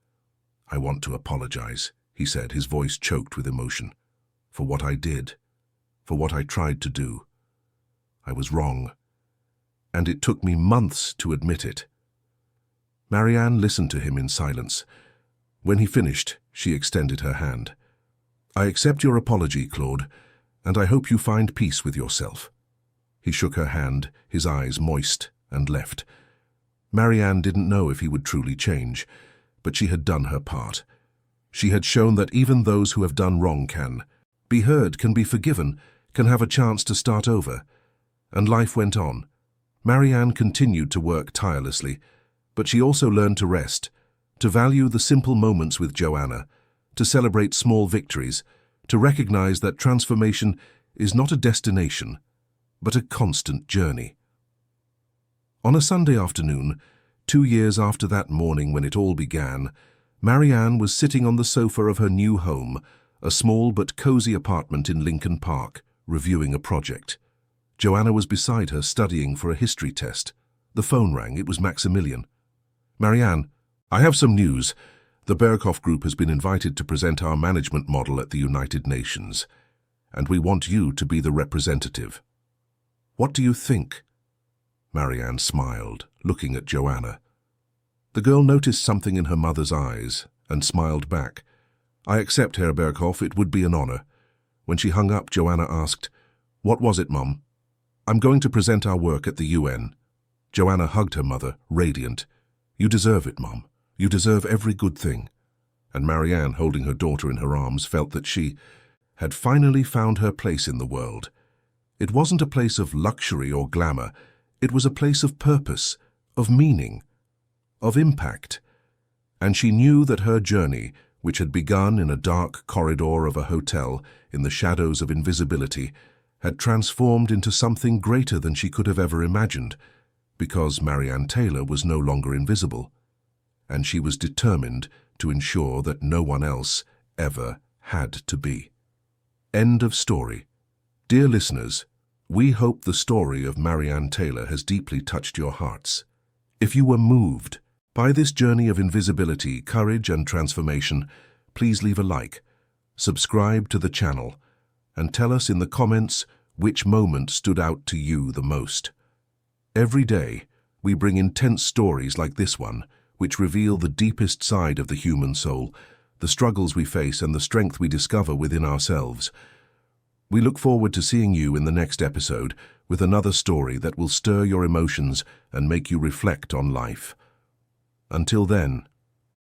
"I want to apologize," he said, his voice choked with emotion, "for what I did, for what I tried to do. I was wrong, and it took me months to admit it." Marianne listened to him in silence. When he finished, she extended her hand. "I accept your apology, Claude, and I hope you find peace with yourself." He shook her hand, his eyes moist, and left. Marianne didn't know if he would truly change, but she had done her part. She had shown that even those who have done wrong can be heard, can be forgiven, can have a chance to start over. And life went on. Marianne continued to work tirelessly, but she also learned to rest, to value the simple moments with Joanna, to celebrate small victories, to recognize that transformation is not a destination, but a constant journey. On a Sunday afternoon, 2 years after that morning when it all began, Marianne was sitting on the sofa of her new home, a small but cozy apartment in Lincoln Park, reviewing a project. Joanna was beside her studying for a history test. The phone rang. It was Maximilian. "Marianne, I have some news. The Berghoff Group has been invited to present our management model at the United Nations, and we want you to be the representative. What do you think?" Marianne smiled, looking at Joanna. The girl noticed something in her mother's eyes and smiled back. "I accept, Herr Berghoff. It would be an honor." When she hung up, Joanna asked, "What was it, Mum?" "I'm going to present our work at the UN." Joanna hugged her mother, radiant. "You deserve it, Mum. You deserve every good thing." And Marianne, holding her daughter in her arms, felt that she had finally found her place in the world. It wasn't a place of luxury or glamour. It was a place of purpose, of meaning, of impact. And she knew that her journey, which had begun in a dark corridor of a hotel in the shadows of invisibility, had transformed into something greater than she could have ever imagined, because Marianne Taylor was no longer invisible, and she was determined to ensure that no one else ever had to be. End of story. Dear listeners, we hope the story of Marianne Taylor has deeply touched your hearts. If you were moved by this journey of invisibility, courage, and transformation, please leave a like, subscribe to the channel, and tell us in the comments which moment stood out to you the most. Every day, we bring intense stories like this one, which reveal the deepest side of the human soul, the struggles we face, and the strength we discover within ourselves. We look forward to seeing you in the next episode with another story that will stir your emotions and make you reflect on life. Until then,